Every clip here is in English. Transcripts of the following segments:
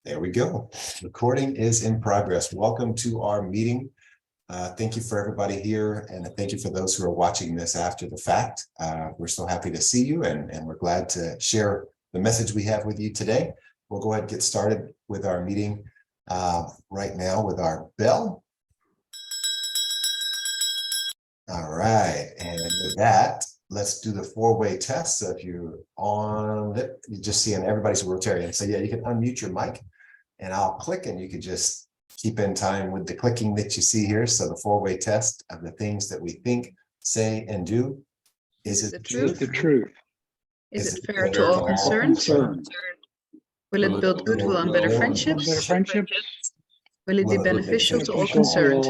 There we go. Recording is in progress. Welcome to our meeting. Thank you for everybody here, and thank you for those who are watching this after the fact. We're so happy to see you, and we're glad to share the message we have with you today. We'll go ahead and get started with our meeting right now with our bell. All right, and with that, let's do the four-way test. So if you're on it, you just see everybody's Rotarian. So yeah, you can unmute your mic and I'll click and you can just keep in time with the clicking that you see here. So the four-way test of the things that we think, say, and do. Is it the truth? The truth. Is it fair to all concerned? Will it build goodwill and better friendships? Will it be beneficial to all concerned?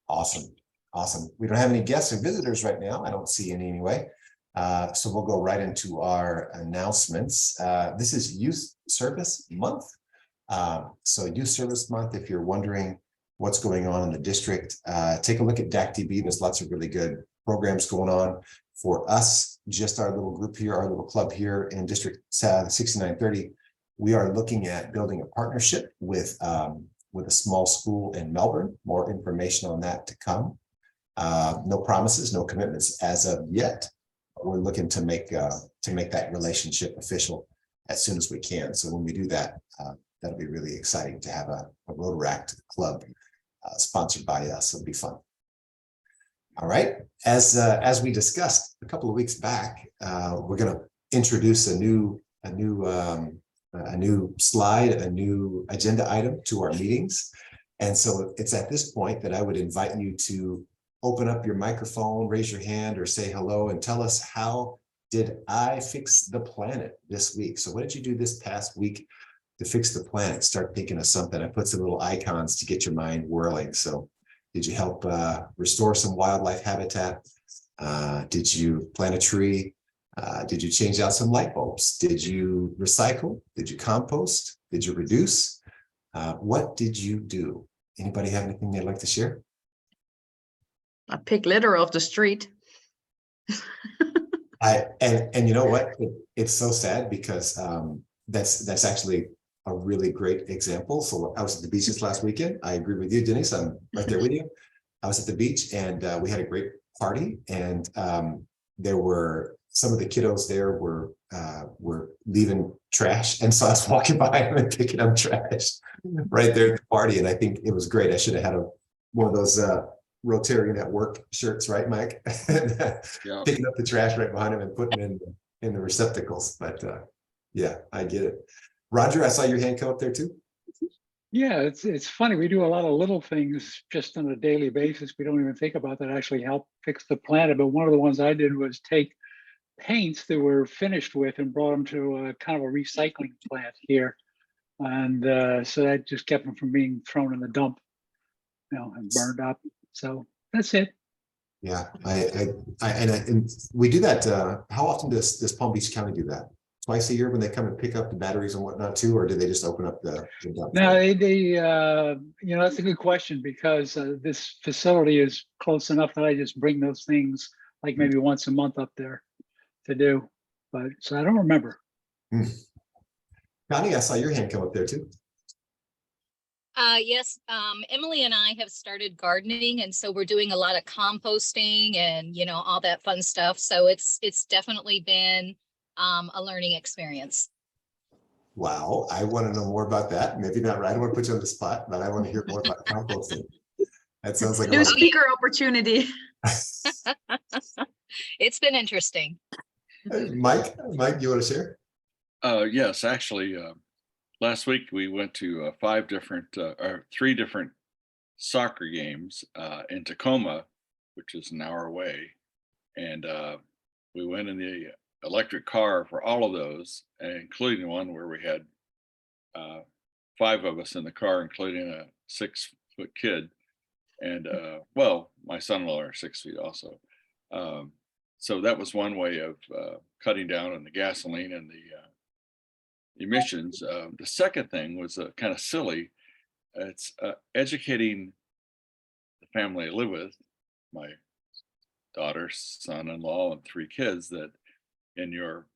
Awesome. Awesome. We don't have any guests or visitors right now. I don't see any anyway. So we'll go right into our announcements. This is Youth Service Month. So Youth Service Month, if you're wondering what's going on in the district, take a look at DAC-DB. There's lots of really good programs going on for us. Just our little group here, our little club here in District 6930. We are looking at building a partnership with a small school in Melbourne. More information on that to come. No promises, no commitments as of yet. We're looking to make that relationship official as soon as we can. So when we do that, that'll be really exciting to have a Rotaract club sponsored by us. It'll be fun. All right, as we discussed a couple of weeks back, we're going to introduce a new slide, a new agenda item to our meetings. And so it's at this point that I would invite you to open up your microphone, raise your hand, or say hello and tell us, how did I fix the planet this week? So what did you do this past week to fix the planet? Start thinking of something. I put some little icons to get your mind whirling. So did you help restore some wildlife habitat? Did you plant a tree? Did you change out some light bulbs? Did you recycle? Did you compost? Did you reduce? What did you do? Anybody have anything they'd like to share? I pick litter off the street. And you know what? It's so sad because that's actually a really great example. So I was at the beach this last weekend. I agree with you, Denise. I'm right there with you. I was at the beach and we had a great party, and there were some of the kiddos there were leaving trash, and so I was walking by them and picking up trash right there at the party, and I think it was great. I should have had one of those Rotarian at work shirts, right, Mike? Yeah. Picking up the trash right behind him and putting it in the receptacles. But yeah, I get it. Roger, I saw your hand come up there too. Yeah, it's funny. We do a lot of little things just on a daily basis. We don't even think about that actually help fix the planet. But one of the ones I did was take paints that were finished with and brought them to a kind of a recycling plant here. And so that just kept them from being thrown in the dump, and burned up. So that's it. Yeah, and we do that. How often does Palm Beach County do that? Twice a year when they come and pick up the batteries and whatnot too, or do they just open up the dump? No, they that's a good question, because this facility is close enough that I just bring those things like maybe once a month up there to do. But so I don't remember. Connie, I saw your hand come up there too. Yes, Emily and I have started gardening, and so we're doing a lot of composting and all that fun stuff. So it's definitely been a learning experience. Wow, I want to know more about that. Maybe not right. I don't want to put you on the spot, but I want to hear more about composting. That sounds like new speaker opportunity. It's been interesting. Mike, you want to share? Yes, actually. Last week we went to three different soccer games in Tacoma, which is an hour away, and we went in the electric car for all of those, including one where we had 5 of us in the car, including a 6-foot kid, and my son-in-law are 6 feet also. So that was one way of cutting down on the gasoline and the emissions. The second thing was kind of silly. It's educating the family I live with, my daughter, son-in-law, and 3 kids, that in your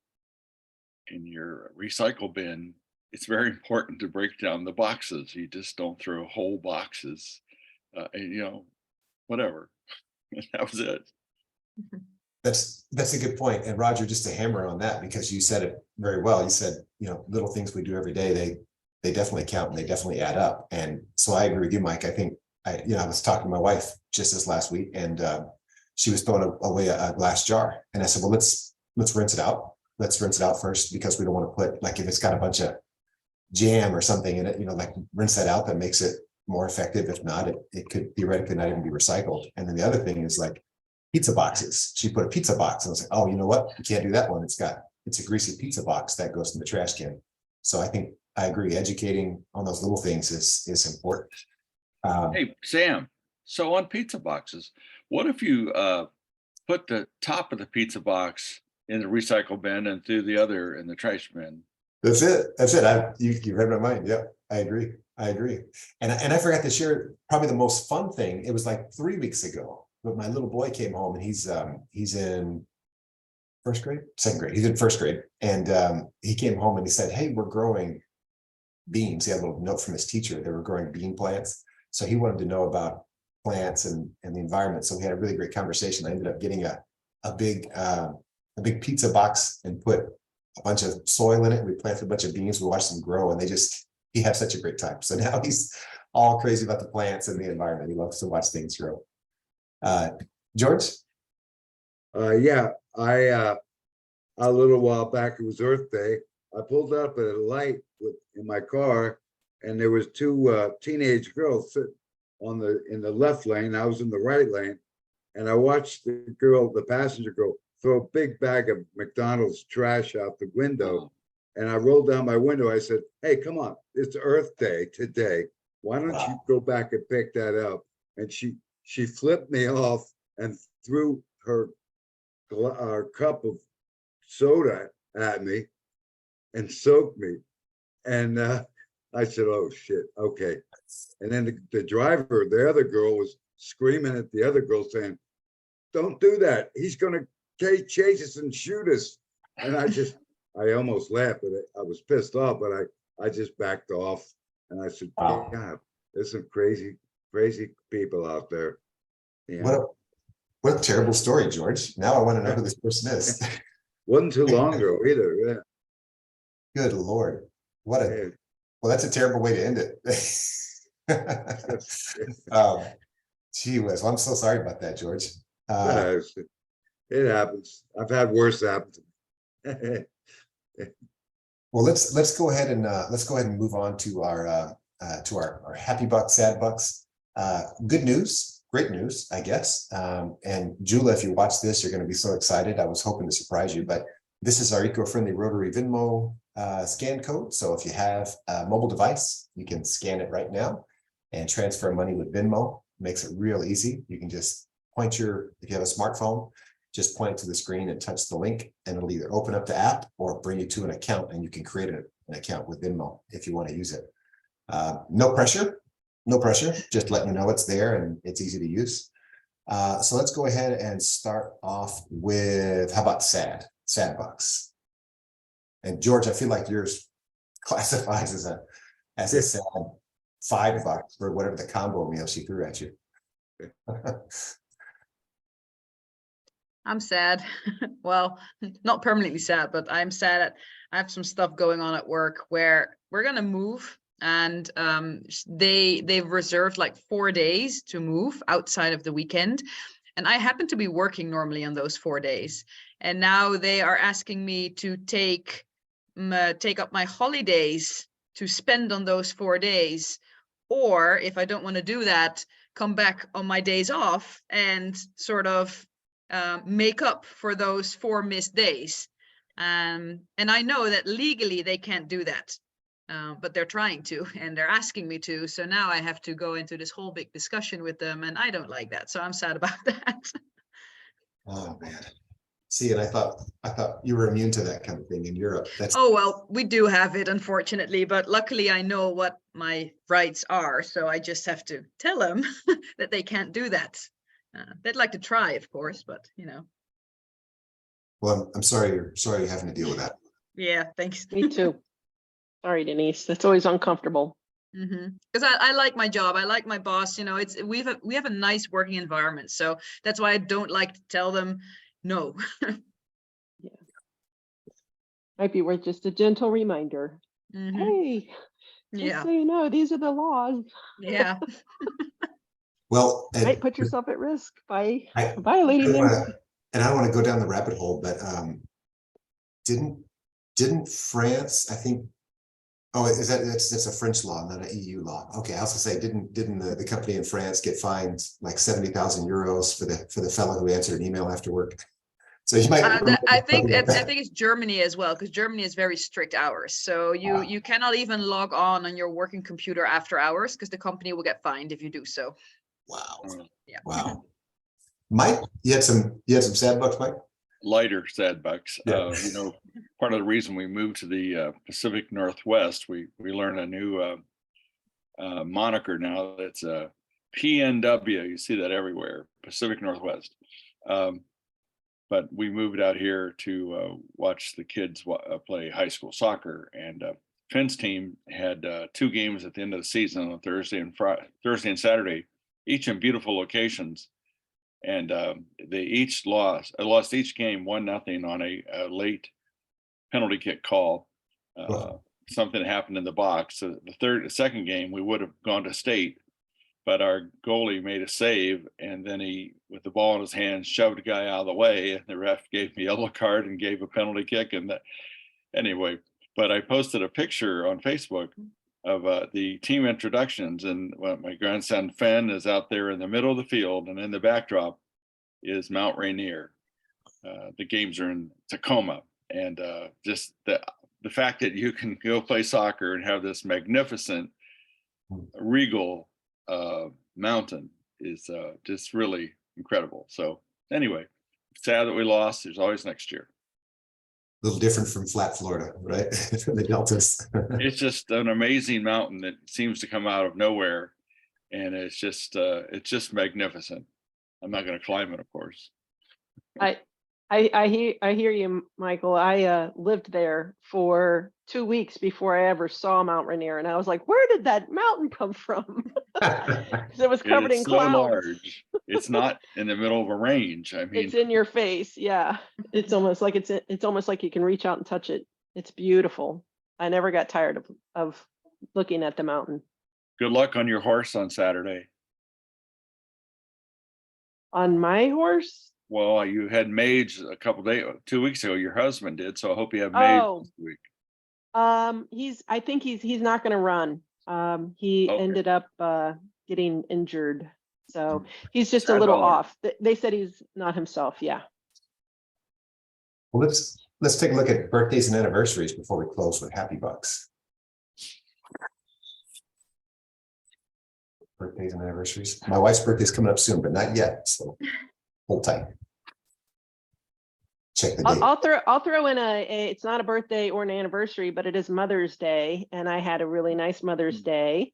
recycle bin, it's very important to break down the boxes. You just don't throw whole boxes, and, you know, whatever. That was it. That's a good point. And Roger, just to hammer on that, because you said it very well. You said, you know, little things we do every day, they definitely count and they definitely add up. And so I agree with you, Mike. I think I was talking to my wife just this last week, and she was throwing away a glass jar. And I said, well, let's rinse it out. Let's rinse it out first, because we don't want to put, like, if it's got a bunch of jam or something in it, you know, like, rinse that out. That makes it more effective. If not, it could theoretically not even be recycled. And then the other thing is, like, pizza boxes. She put a pizza box, and I was like, oh, you know what? You can't do that one. It's a greasy pizza box that goes in the trash can. So I think I agree. Educating on those little things is important. Hey, Sam, so on pizza boxes, what if you put the top of the pizza box in the recycle bin and threw the other in the trash bin? That's it. You read my mind. Yeah, I agree. And I forgot to share probably the most fun thing. It was like 3 weeks ago, but my little boy came home, and he's in second grade. He's in first grade. And he came home and he said, hey, we're growing beans. He had a little note from his teacher. They were growing bean plants. So he wanted to know about plants and the environment. So we had a really great conversation. I ended up getting a big pizza box and put a bunch of soil in it. We planted a bunch of beans. We watched them grow, and he had such a great time. So now he's all crazy about the plants and the environment. He loves to watch things grow. George? Yeah, a little while back, it was Earth Day. I pulled up at a light in my car, and there was two teenage girls sitting in the left lane. I was in the right lane, and I watched the passenger girl, throw a big bag of McDonald's trash out the window. And I rolled down my window. I said, hey, come on, it's Earth Day today. Why don't you go back and pick that up? And she flipped me off and threw her cup of soda at me and soaked me. And I said, oh shit, okay. And then the driver, the other girl, was screaming at the other girl saying, don't do that. He's gonna chase us and shoot us. And I almost laughed, but I was pissed off, but I just backed off. And I said, God, there's some crazy people out there. Yeah. What a terrible story, George. Now I want to know who this person is. Wasn't too long ago either. Yeah. Good Lord. Well, that's a terrible way to end it. Gee whiz. Well, I'm so sorry about that, George. It happens. I've had worse happen. Well, let's go ahead and move on to our happy bucks, sad bucks. Good news, great news, I guess. And Jula, if you watch this, you're going to be so excited. I was hoping to surprise you, but this is our eco-friendly rotary Venmo scan code. So if you have a mobile device, you can scan it right now and transfer money with Venmo. Makes it real easy. You can just if you have a smartphone, just point it to the screen and touch the link, and it'll either open up the app or bring you to an account, and you can create an account with Venmo if you want to use it. No pressure, just letting you know it's there and it's easy to use. So let's go ahead and start off with, how about sad bucks? And George, I feel like yours classifies as a sad $5 for whatever the combo meal she threw at you. I'm sad. Well, not permanently sad, but I'm sad. I have some stuff going on at work where we're gonna move, and they've reserved like 4 days to move outside of the weekend, and I happen to be working normally on those 4 days, and now they are asking me to take up my holidays to spend on those 4 days, or if I don't want to do that, come back on my days off and sort of make up for those 4 missed days. And I know that legally they can't do that, but they're trying to, and they're asking me to. So now I have to go into this whole big discussion with them, and I don't like that. So I'm sad about that. Oh man. See, and I thought you were immune to that kind of thing in Europe. Oh, well, we do have it, unfortunately, but luckily I know what my rights are. So I just have to tell them that they can't do that. They'd like to try, of course, but you know. Well, I'm sorry you're having to deal with that. Yeah, thanks. Me too. Sorry, Denise. That's always uncomfortable. Because I like my job. I like my boss. You know, we have a nice working environment. So that's why I don't like to tell them no. Might be worth just a gentle reminder. Hey, just Yeah. so you know, these are the laws. Yeah. Well, You might put yourself at risk by I violating them. and I don't want to go down the rabbit hole, but didn't France, I think, oh, that's a French law, not an EU law. Okay, I was gonna say, didn't the company in France get fined like 70,000 euros for the fellow who answered an email after work? So you might. I think it's Germany as well, because Germany is very strict hours. So you cannot even log on your working computer after hours, because the company will get fined if you do so. Wow. Yeah. Wow. Mike, you had some sad bucks, Mike? Lighter sad bucks. Yeah. You know, part of the reason we moved to the Pacific Northwest, we learned a new moniker now. That's PNW. You see that everywhere, Pacific Northwest. But we moved out here to watch the kids play high school soccer, and Finn's team had 2 games at the end of the season on Thursday and Saturday, each in beautiful locations. And they each lost each game 1-0 on a late penalty kick call. Something happened in the box. So the second game, we would have gone to state, but our goalie made a save, and then he, with the ball in his hand, shoved a guy out of the way, and the ref gave me a yellow card and gave a penalty kick. And anyway, but I posted a picture on Facebook of the team introductions, and my grandson Finn is out there in the middle of the field, and in the backdrop is Mount Rainier. The games are in Tacoma, and just the fact that you can go play soccer and have this magnificent, regal mountain is just really incredible. So anyway, sad that we lost. There's always next year. A little different from flat Florida, right? From the deltas. It's just an amazing mountain that seems to come out of nowhere, and it's just magnificent. I'm not going to climb it, of course. I hear you, Michael. I lived there for 2 weeks before I ever saw Mount Rainier, and I was like, "Where did that mountain come from?" Because it was covered in clouds. So large. It's not in the middle of a range. I mean, It's in your face. Yeah, it's almost like you can reach out and touch it. It's beautiful. I never got tired of looking at the mountain. Good luck on your horse on Saturday. On my horse? Well, you had maids 2 weeks ago. Your husband did, so I hope you have maids this week. I think he's not going to run. He Okay. ended up getting injured, so he's just a little off. They said he's not himself. Yeah. Well, let's take a look at birthdays and anniversaries before we close with happy bucks. Birthdays and anniversaries. My wife's birthday is coming up soon, but not yet. So hold tight. Check the date. I'll throw in it's not a birthday or an anniversary, but it is Mother's Day, and I had a really nice Mother's Day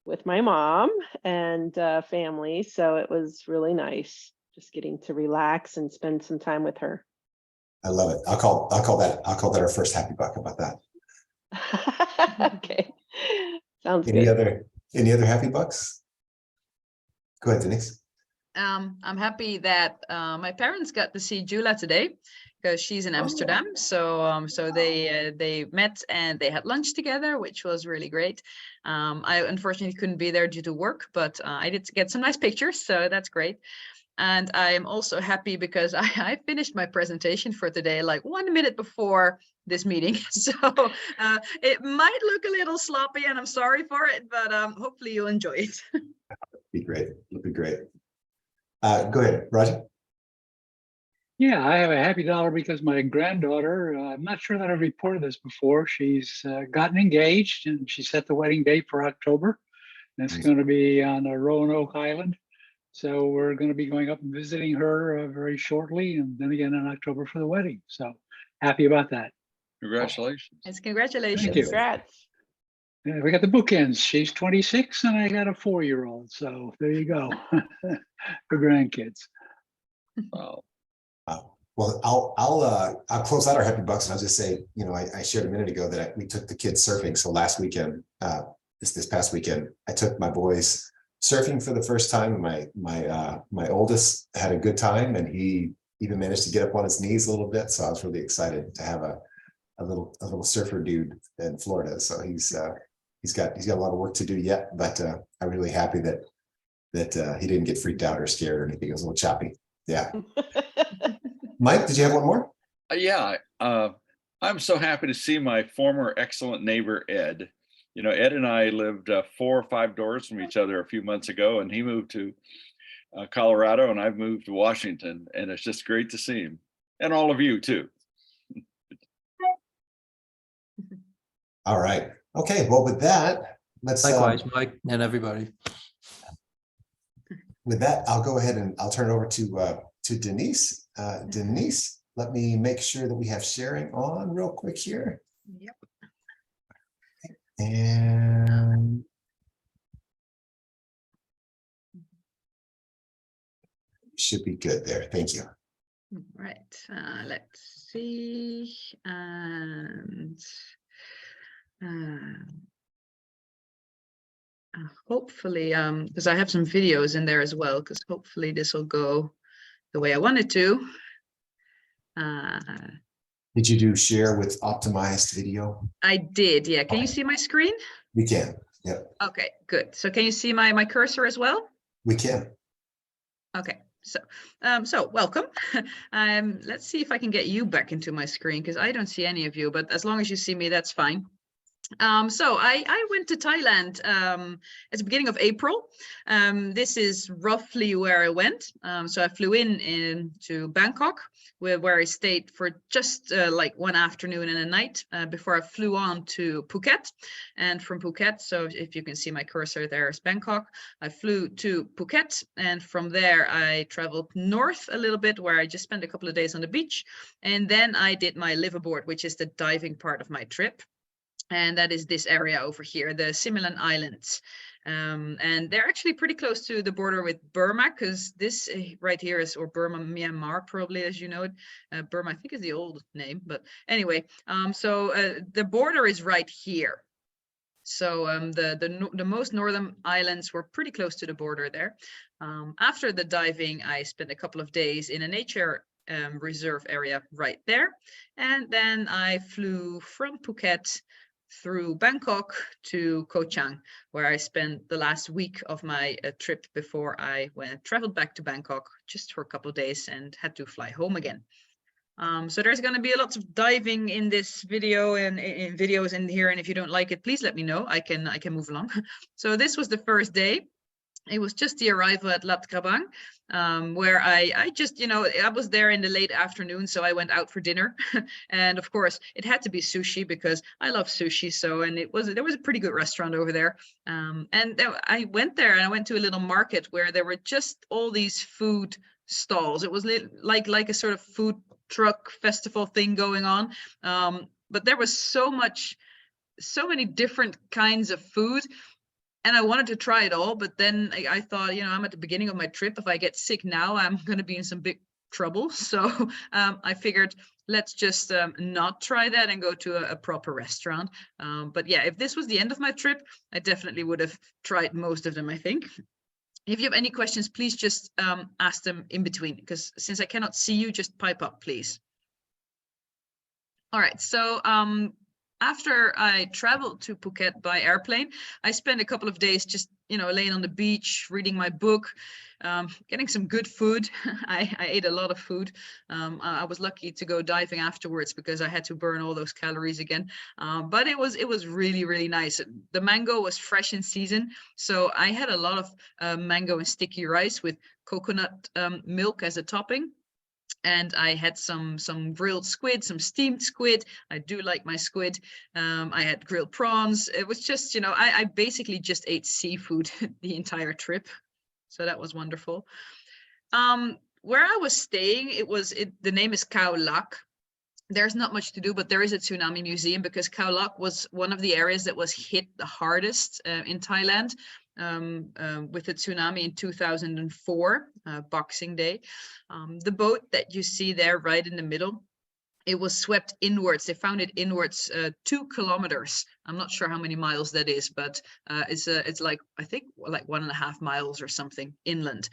with my mom and family, so it was really nice just getting to relax and spend some time with her. I love it. I'll call that our first happy buck. How about that? Okay, sounds Any good. other happy bucks? Go ahead, Denise. I'm happy that my parents got to see Jula today, because she's in Amsterdam. So they met and they had lunch together, which was really great. I unfortunately couldn't be there due to work, but I did get some nice pictures, so that's great. And I am also happy because I finished my presentation for today like 1 minute before this meeting. So it might look a little sloppy, and I'm sorry for it, but hopefully you'll enjoy it. Be great. It'll be great. Go ahead, Roger. Yeah, I have a happy dollar because my granddaughter, I'm not sure that I've reported this before. She's gotten engaged, and she set the wedding date for October. And it's going to be on Roanoke Island. So we're going to be going up and visiting her very shortly, and then again in October for the wedding. So happy about that. Congratulations. It's congratulations. Thank you. Congrats. Yeah, we got the bookends. She's 26 and I got a 4-year-old. So there you go. For grandkids. Wow. Wow. Well, I'll close out our happy bucks and I'll just say, you know, I shared a minute ago that we took the kids surfing. So last weekend, this past weekend, I took my boys surfing for the first time. My oldest had a good time, and he even managed to get up on his knees a little bit. So I was really excited to have a little surfer dude in Florida. So he's got a lot of work to do yet, but I'm really happy that he didn't get freaked out or scared or anything. It was a little choppy. Yeah. Mike, did you have one more? Yeah, I'm so happy to see my former excellent neighbor, Ed. You know, Ed and I lived 4 or 5 doors from each other a few months ago, and he moved to Colorado, and I've moved to Washington, and it's just great to see him, and all of you too. All right. Okay. Well, with that, let's Likewise, Mike and everybody. with that, I'll go ahead and I'll turn it over to Denise. Denise, let me make sure that we have sharing on real quick here. Yep. And should be good there. Thank you. Right. Let's see. And hopefully, because I have some videos in there as well, because hopefully this will go the way I want it to. Did you do share with optimized video? I did, yeah. Can you Okay. see my screen? We can. Yep, Okay, good. So can you see my cursor as well? we can. Okay, so welcome. Let's see if I can get you back into my screen, because I don't see any of you, but as long as you see me, that's fine. So I went to Thailand at the beginning of April. This is roughly where I went. So I flew into Bangkok, where I stayed for just like one afternoon and a night before I flew on to Phuket. And from Phuket, so if you can see my cursor, there is Bangkok. I flew to Phuket, and from there I traveled north a little bit, where I just spent a couple of days on the beach. And then I did my liveaboard, which is the diving part of my trip. And that is this area over here, the Similan Islands. And they're actually pretty close to the border with Burma, because this right here is, or Burma, Myanmar, probably, as you know it. Burma, I think, is the old name, but anyway, the border is right here. So the most northern islands were pretty close to the border there. After the diving, I spent a couple of days in a nature reserve area right there. And then I flew from Phuket through Bangkok to Koh Chang, where I spent the last week of my trip before I traveled back to Bangkok just for a couple of days and had to fly home again. So there's going to be lots of diving in this video and in videos in here, and if you don't like it, please let me know. I can move along. So this was the first day. It was just the arrival at Lat Krabang, where I just, I was there in the late afternoon, so I went out for dinner. And of course, it had to be sushi because I love sushi. So, and there was a pretty good restaurant over there. And I went there and I went to a little market where there were just all these food stalls. It was like a sort of food truck festival thing going on. But there was so many different kinds of food. And I wanted to try it all, but then I thought, I'm at the beginning of my trip. If I get sick now, I'm going to be in some big trouble. So I figured, let's just not try that and go to a proper restaurant. But yeah, if this was the end of my trip, I definitely would have tried most of them, I think. If you have any questions, please just ask them in between, because since I cannot see you, just pipe up, please. All right, so after I traveled to Phuket by airplane, I spent a couple of days just, laying on the beach, reading my book, getting some good food. I ate a lot of food. I was lucky to go diving afterwards because I had to burn all those calories again. But it was really, really nice. The mango was fresh in season. So I had a lot of mango and sticky rice with coconut milk as a topping. And I had some grilled squid, some steamed squid. I do like my squid. I had grilled prawns. It was just, I basically just ate seafood the entire trip. So that was wonderful. Where I was staying, the name is Khao Lak. There's not much to do, but there is a tsunami museum because Khao Lak was one of the areas that was hit the hardest in Thailand. with the tsunami in 2004, Boxing Day. The boat that you see there right in the middle, it was swept inwards. They found it inwards 2 kilometers. I'm not sure how many miles that is, but it's like, I think like 1.5 miles or something inland,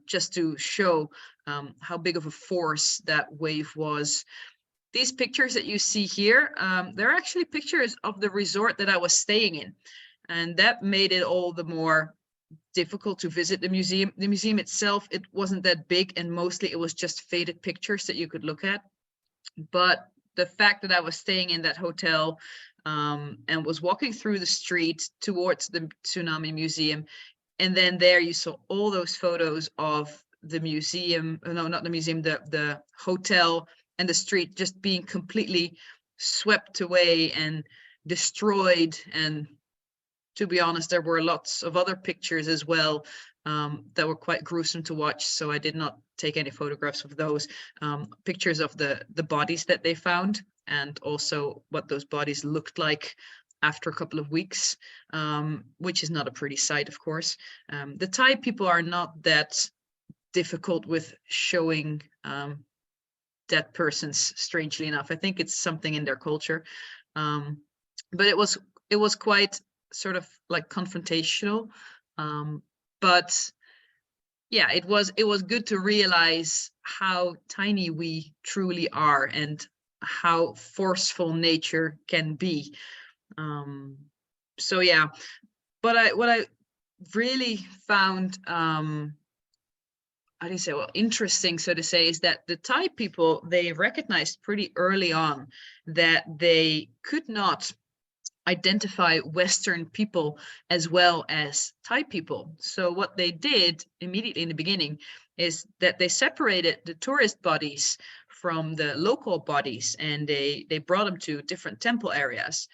just to show how big of a force that wave was. These pictures that you see here, they're actually pictures of the resort that I was staying in. And that made it all the more difficult to visit the museum. The museum itself, it wasn't that big, and mostly it was just faded pictures that you could look at. But the fact that I was staying in that hotel and was walking through the street towards the Tsunami Museum, and then there you saw all those photos of the museum, no, not the museum, the hotel and the street just being completely swept away and destroyed. And to be honest, there were lots of other pictures as well that were quite gruesome to watch. So I did not take any photographs of those. Pictures of the bodies that they found, and also what those bodies looked like after a couple of weeks, which is not a pretty sight, of course. The Thai people are not that difficult with showing dead persons, strangely enough. I think it's something in their culture. But it was quite sort of like confrontational. But yeah, it was good to realize how tiny we truly are and how forceful nature can be. So yeah, but what I really found how do you say, well, interesting, so to say, is that the Thai people, they recognized pretty early on that they could not identify Western people as well as Thai people. So what they did immediately in the beginning is that they separated the tourist bodies from the local bodies, and they brought them to different temple areas.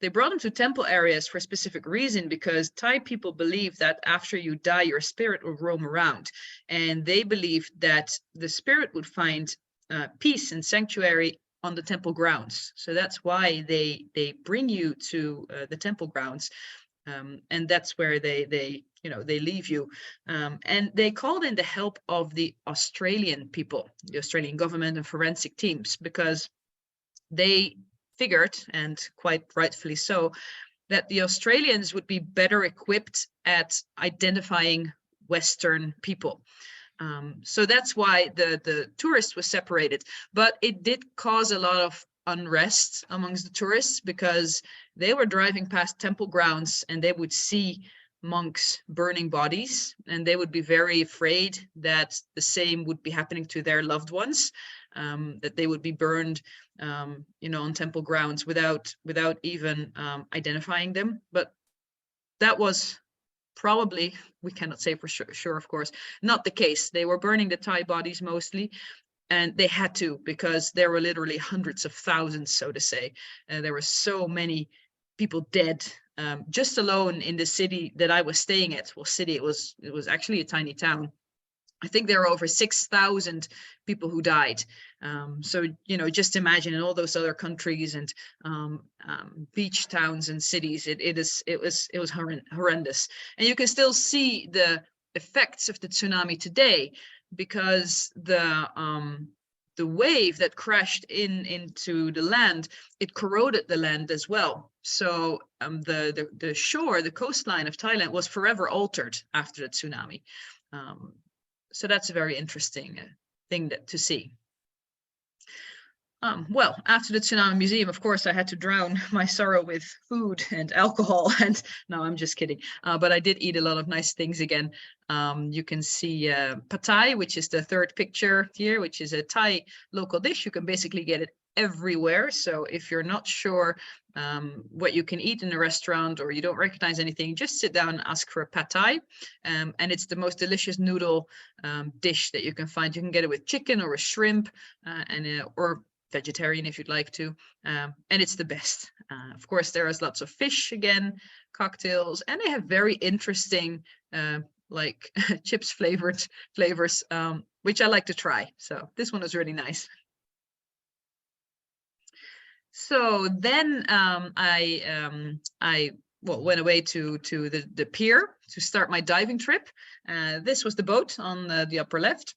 They brought them to temple areas for a specific reason, because Thai people believe that after you die, your spirit will roam around. And they believed that the spirit would find peace and sanctuary on the temple grounds. So that's why they bring you to the temple grounds. And that's where they leave you. And they called in the help of the Australian people, the Australian government and forensic teams, because they figured, and quite rightfully so, that the Australians would be better equipped at identifying Western people. So that's why the tourists were separated. But it did cause a lot of unrest amongst the tourists, because they were driving past temple grounds and they would see monks burning bodies, and they would be very afraid that the same would be happening to their loved ones, that they would be burned on temple grounds without even identifying them. But that was probably, we cannot say for sure, of course, not the case. They were burning the Thai bodies mostly, and they had to, because there were literally hundreds of thousands, so to say. There were so many people dead, just alone in the city that I was staying at. Well, city, it was actually a tiny town. I think there were over 6,000 people who died. So, just imagine in all those other countries and beach towns and cities, it was horrendous. And you can still see the effects of the tsunami today, because the wave that crashed into the land, it corroded the land as well. So the shore, the coastline of Thailand was forever altered after the tsunami. So that's a very interesting thing to see. Well, after the Tsunami Museum, of course, I had to drown my sorrow with food and alcohol. And no, I'm just kidding. But I did eat a lot of nice things again. You can see pad thai, which is the third picture here, which is a Thai local dish. You can basically get it everywhere. So if you're not sure what you can eat in a restaurant, or you don't recognize anything, just sit down and ask for a pad thai. And it's the most delicious noodle dish that you can find. You can get it with chicken or with shrimp, or vegetarian if you'd like to, and it's the best. Of course, there is lots of fish again, cocktails, and they have very interesting like chips flavors, which I like to try. So this one was really nice. So then I went away to the pier to start my diving trip. This was the boat on the upper left.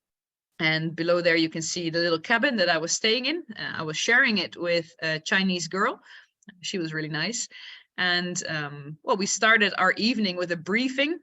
And below there, you can see the little cabin that I was staying in. I was sharing it with a Chinese girl. She was really nice. And well, we started our evening with a briefing.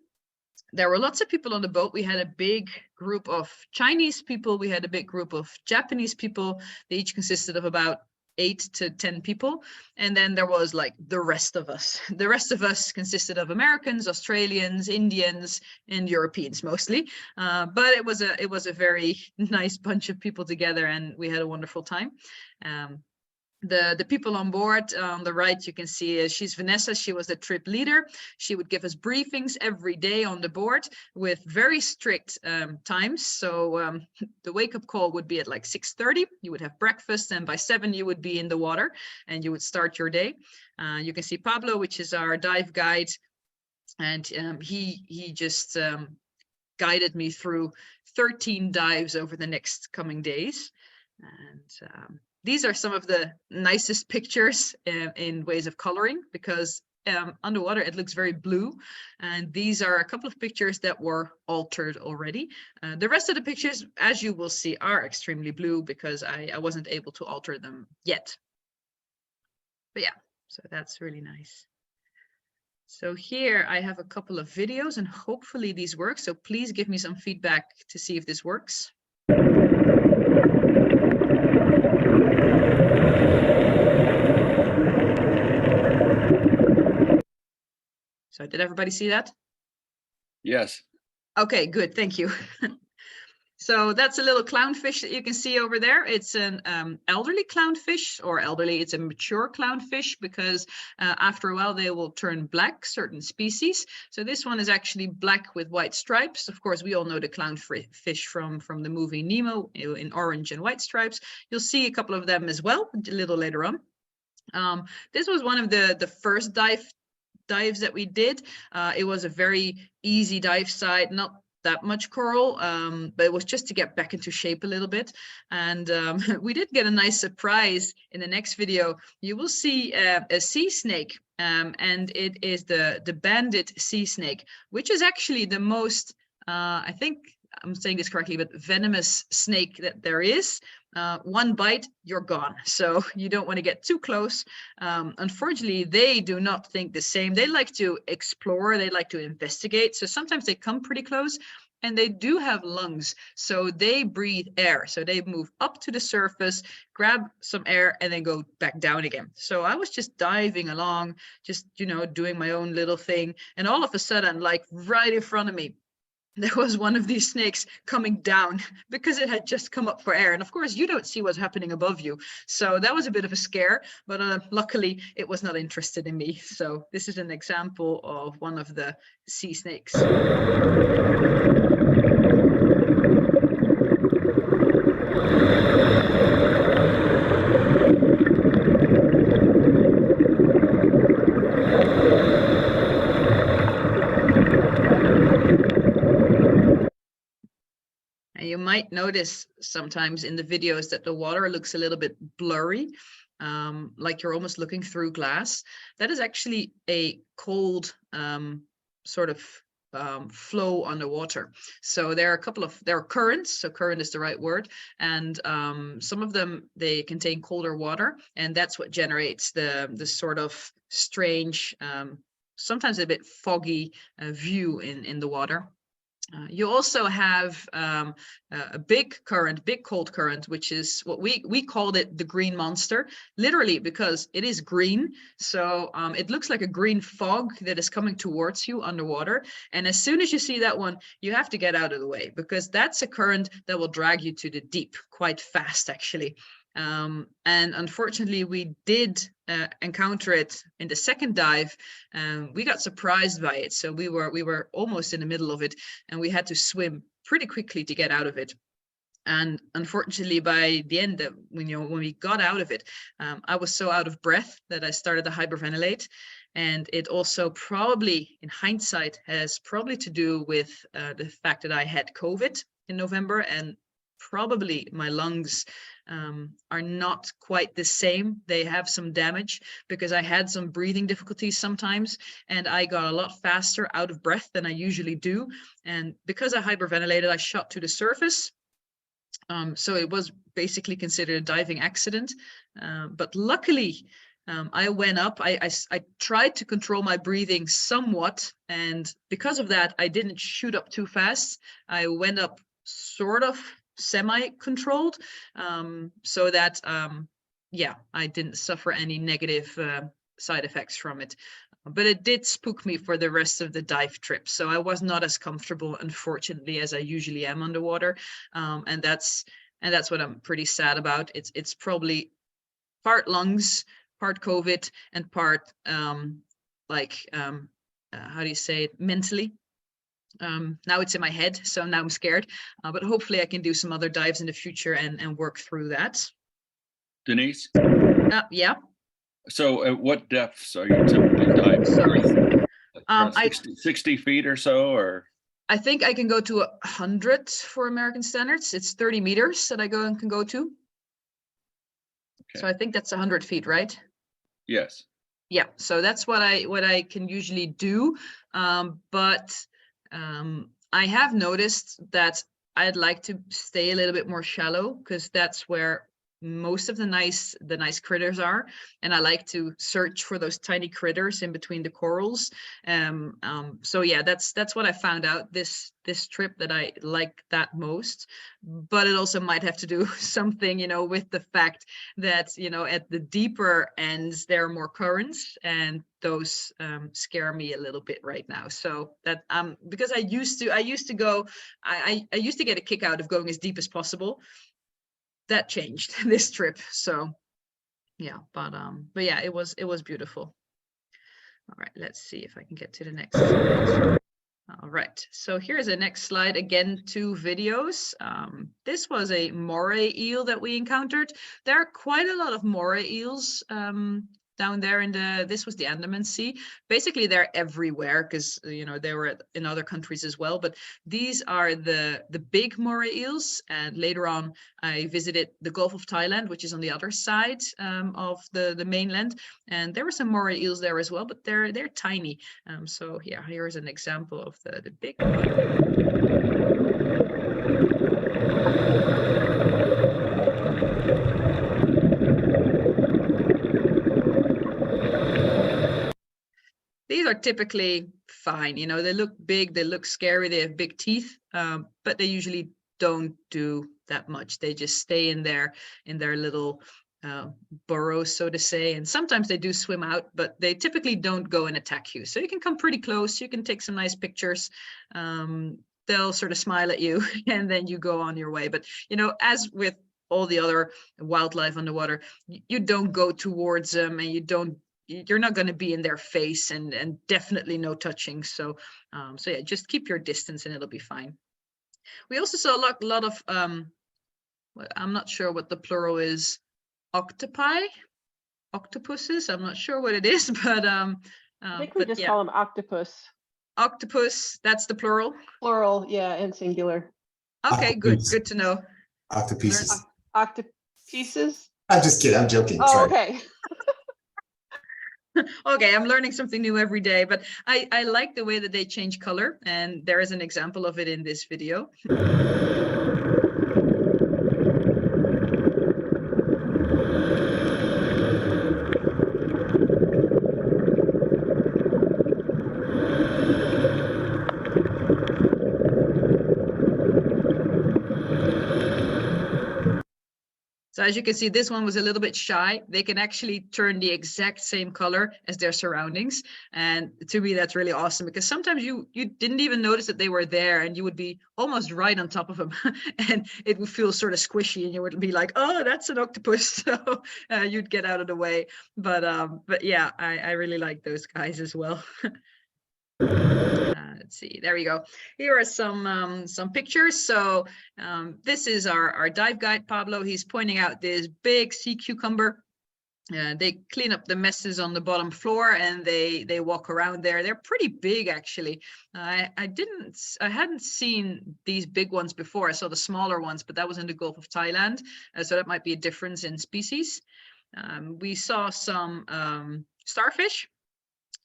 There were lots of people on the boat. We had a big group of Chinese people. We had a big group of Japanese people. They each consisted of about 8 to 10 people. And then there was like the rest of us. The rest of us consisted of Americans, Australians, Indians, and Europeans mostly. But it was a very nice bunch of people together, and we had a wonderful time. The people on board on the right, you can see she's Vanessa. She was the trip leader. She would give us briefings every day on the board with very strict times. So the wake-up call would be at like 6:30. You would have breakfast, and by 7 you would be in the water and you would start your day. You can see Pablo, which is our dive guide, and he just guided me through 13 dives over the next coming days. And these are some of the nicest pictures in ways of coloring, because underwater it looks very blue. And these are a couple of pictures that were altered already. The rest of the pictures, as you will see, are extremely blue because I wasn't able to alter them yet. But yeah, so that's really nice. So here I have a couple of videos, and hopefully these work. So please give me some feedback to see if this works. So did everybody see that? Yes. Okay, good, thank you. So that's a little clownfish that you can see over there. It's an elderly clownfish, or elderly, it's a mature clownfish, because after a while they will turn black, certain species. So this one is actually black with white stripes. Of course, we all know the clownfish from the movie Nemo in orange and white stripes. You'll see a couple of them as well a little later on. This was one of the first dives that we did. It was a very easy dive site, not that much coral, but it was just to get back into shape a little bit. And we did get a nice surprise in the next video. You will see a sea snake, and it is the banded sea snake, which is actually the most, I think I'm saying this correctly, but venomous snake that there is. One bite, you're gone. So you don't want to get too close. Unfortunately, they do not think the same. They like to explore, they like to investigate. So sometimes they come pretty close, and they do have lungs. So they breathe air. So they move up to the surface, grab some air, and then go back down again. So I was just diving along, just, you know, doing my own little thing. And all of a sudden, like right in front of me, there was one of these snakes coming down because it had just come up for air. And of course, you don't see what's happening above you. So that was a bit of a scare, but luckily it was not interested in me. So this is an example of one of the sea snakes. You might notice sometimes in the videos that the water looks a little bit blurry, like you're almost looking through glass. That is actually a cold sort of flow underwater. So there are currents, so current is the right word, and some of them, they contain colder water, and that's what generates the sort of strange, sometimes a bit foggy view in the water. You also have a big cold current, which is what we called it the green monster, literally because it is green. So it looks like a green fog that is coming towards you underwater. And as soon as you see that one, you have to get out of the way, because that's a current that will drag you to the deep quite fast, actually. And unfortunately, we did encounter it in the second dive. We got surprised by it. So we were almost in the middle of it, and we had to swim pretty quickly to get out of it. And unfortunately, by the end, when we got out of it, I was so out of breath that I started to hyperventilate. And it also probably, in hindsight, has probably to do with the fact that I had COVID in November, and probably my lungs are not quite the same. They have some damage because I had some breathing difficulties sometimes, and I got a lot faster out of breath than I usually do. And because I hyperventilated, I shot to the surface. So it was basically considered a diving accident. But luckily, I went up. I tried to control my breathing somewhat, and because of that, I didn't shoot up too fast. I went up sort of semi-controlled, so that yeah, I didn't suffer any negative side effects from it. But it did spook me for the rest of the dive trip, so I was not as comfortable, unfortunately, as I usually am underwater, and that's what I'm pretty sad about. It's probably part lungs, part COVID, and part how do you say it, mentally. Now it's in my head, so now I'm scared, but hopefully I can do some other dives in the future and work through that. Denise? Yeah. So at what depths are you typically diving? Sorry. Around 60 feet or so, or? I think I can go to 100 for American standards. It's 30 meters that I can go to. Okay. So I think that's 100 feet, right? Yes. Yeah, so that's what I can usually do. But I have noticed that I'd like to stay a little bit more shallow, because that's where most of the nice critters are, and I like to search for those tiny critters in between the corals. So yeah, that's what I found out this trip, that I like that most. But it also might have to do something, with the fact that, at the deeper ends there are more currents, and those scare me a little bit right now. So that because I used to go, I used to get a kick out of going as deep as possible. That changed this trip. So yeah, but yeah, it was beautiful. All right, let's see if I can get to the next slide. All right, so here's the next slide. Again, 2 videos. This was a moray eel that we encountered. There are quite a lot of moray eels down there this was the Andaman Sea. Basically, they're everywhere, because they were in other countries as well. But these are the big moray eels. And later on, I visited the Gulf of Thailand, which is on the other side of the mainland. And there were some moray eels there as well, but they're tiny. So yeah, here's an example of the big one. These are typically fine, they look big, they look scary, they have big teeth, but they usually don't do that much. They just stay in their little burrows, so to say, and sometimes they do swim out, but they typically don't go and attack you. So you can come pretty close, you can take some nice pictures. They'll sort of smile at you and then you go on your way. But as with all the other wildlife underwater, you don't go towards them, and you're not going to be in their face, and definitely no touching. So yeah, just keep your distance and it'll be fine. We also saw a lot of I'm not sure what the plural is, octopuses. I'm not sure what it is, but I think we just call them octopus. Octopus, that's the plural. Plural, yeah, and singular. Okay, good to know. Octopuses. Octopuses. I'm just kidding. I'm joking. Oh, Sorry. okay. Okay, I'm learning something new every day, but I like the way that they change color, and there is an example of it in this video. So as you can see, this one was a little bit shy. They can actually turn the exact same color as their surroundings. And to me, that's really awesome, because sometimes you didn't even notice that they were there, and you would be almost right on top of them and it would feel sort of squishy, and you would be like, oh, that's an octopus. So you'd get out of the way. But yeah, I really like those guys as well. Let's see, there we go. Here are some pictures. So this is our dive guide, Pablo. He's pointing out this big sea cucumber. They clean up the messes on the bottom floor and they walk around there. They're pretty big, actually. I hadn't seen these big ones before. I saw the smaller ones, but that was in the Gulf of Thailand. So that might be a difference in species. We saw some starfish.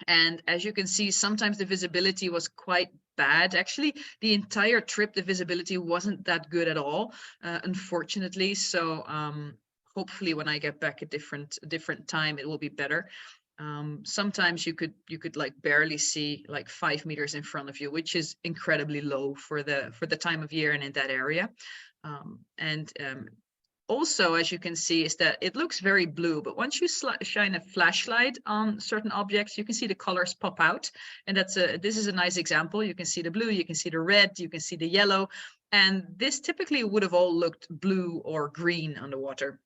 And as you can see, sometimes the visibility was quite bad. Actually, the entire trip, the visibility wasn't that good at all, unfortunately. So hopefully when I get back a different time, it will be better. Sometimes you could like barely see like 5 meters in front of you, which is incredibly low for the time of year and in that area. Also, as you can see, is that it looks very blue, but once you shine a flashlight on certain objects, you can see the colors pop out. And this is a nice example. You can see the blue, you can see the red, you can see the yellow. And this typically would have all looked blue or green underwater.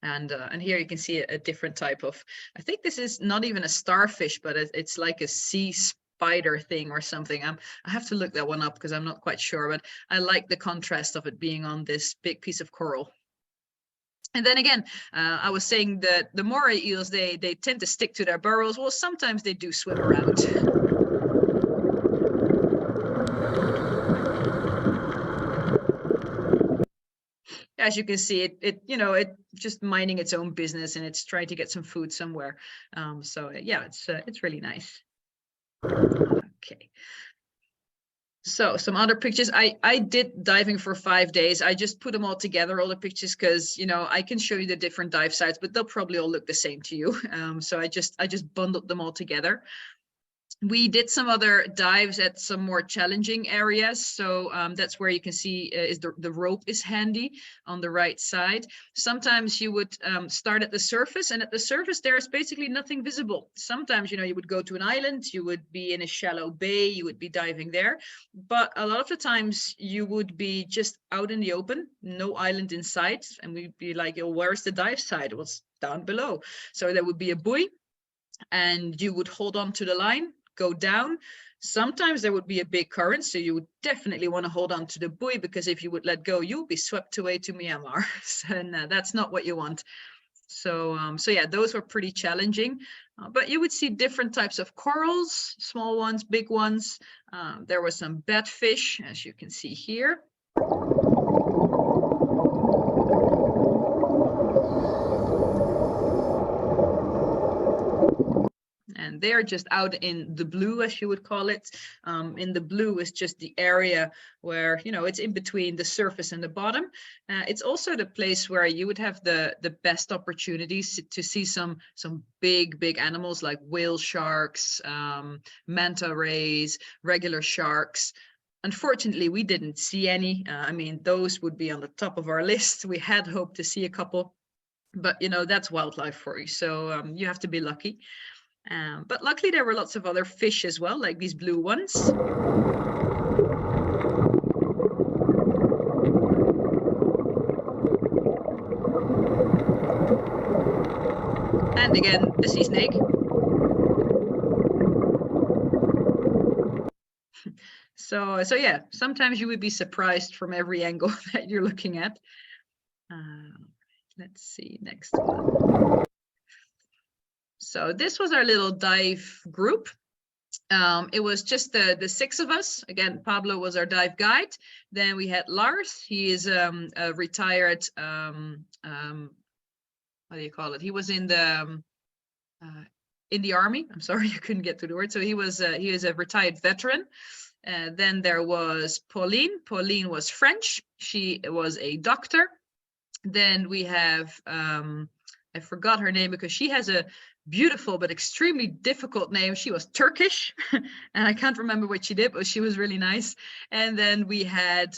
And here you can see a different type of, I think this is not even a starfish, but it's like a sea spider thing or something. I have to look that one up because I'm not quite sure, but I like the contrast of it being on this big piece of coral. And then again, I was saying that the moray eels, they tend to stick to their burrows. Well, sometimes they do swim around. As you can see, it just minding its own business, and it's trying to get some food somewhere. So yeah, it's really nice. Okay. So some other pictures. I did diving for 5 days. I just put them all together, all the pictures, because I can show you the different dive sites, but they'll probably all look the same to you. So I just bundled them all together. We did some other dives at some more challenging areas. So that's where you can see is the rope is handy on the right side. Sometimes you would start at the surface, and at the surface there is basically nothing visible. Sometimes, you would go to an island, you would be in a shallow bay, you would be diving there. But a lot of the times you would be just out in the open, no island in sight. And we'd be like, where's the dive site? It was down below. So there would be a buoy and you would hold on to the line, go down. Sometimes there would be a big current, so you would definitely want to hold on to the buoy, because if you would let go, you'll be swept away to Myanmar. And that's not what you want. So yeah, those were pretty challenging. But you would see different types of corals, small ones, big ones. There were some batfish, as you can see here. And they're just out in the blue, as you would call it. In the blue is just the area where, it's in between the surface and the bottom. It's also the place where you would have the best opportunities to see some big animals like whale sharks, manta rays, regular sharks. Unfortunately, we didn't see any. I mean, those would be on the top of our list. We had hoped to see a couple, but that's wildlife for you. So you have to be lucky. But luckily there were lots of other fish as well, like these blue ones. And again, the sea snake. So yeah, sometimes you would be surprised from every angle that you're looking at. Let's see, next one. So this was our little dive group. It was just the 6 of us. Again, Pablo was our dive guide. Then we had Lars. He is a retired, what do you call it? He was in the army. I'm sorry, I couldn't get to the word. So he is a retired veteran. Then there was Pauline. Pauline was French. She was a doctor. Then we have, I forgot her name because she has a beautiful but extremely difficult name. She was Turkish, and I can't remember what she did, but she was really nice. And then we had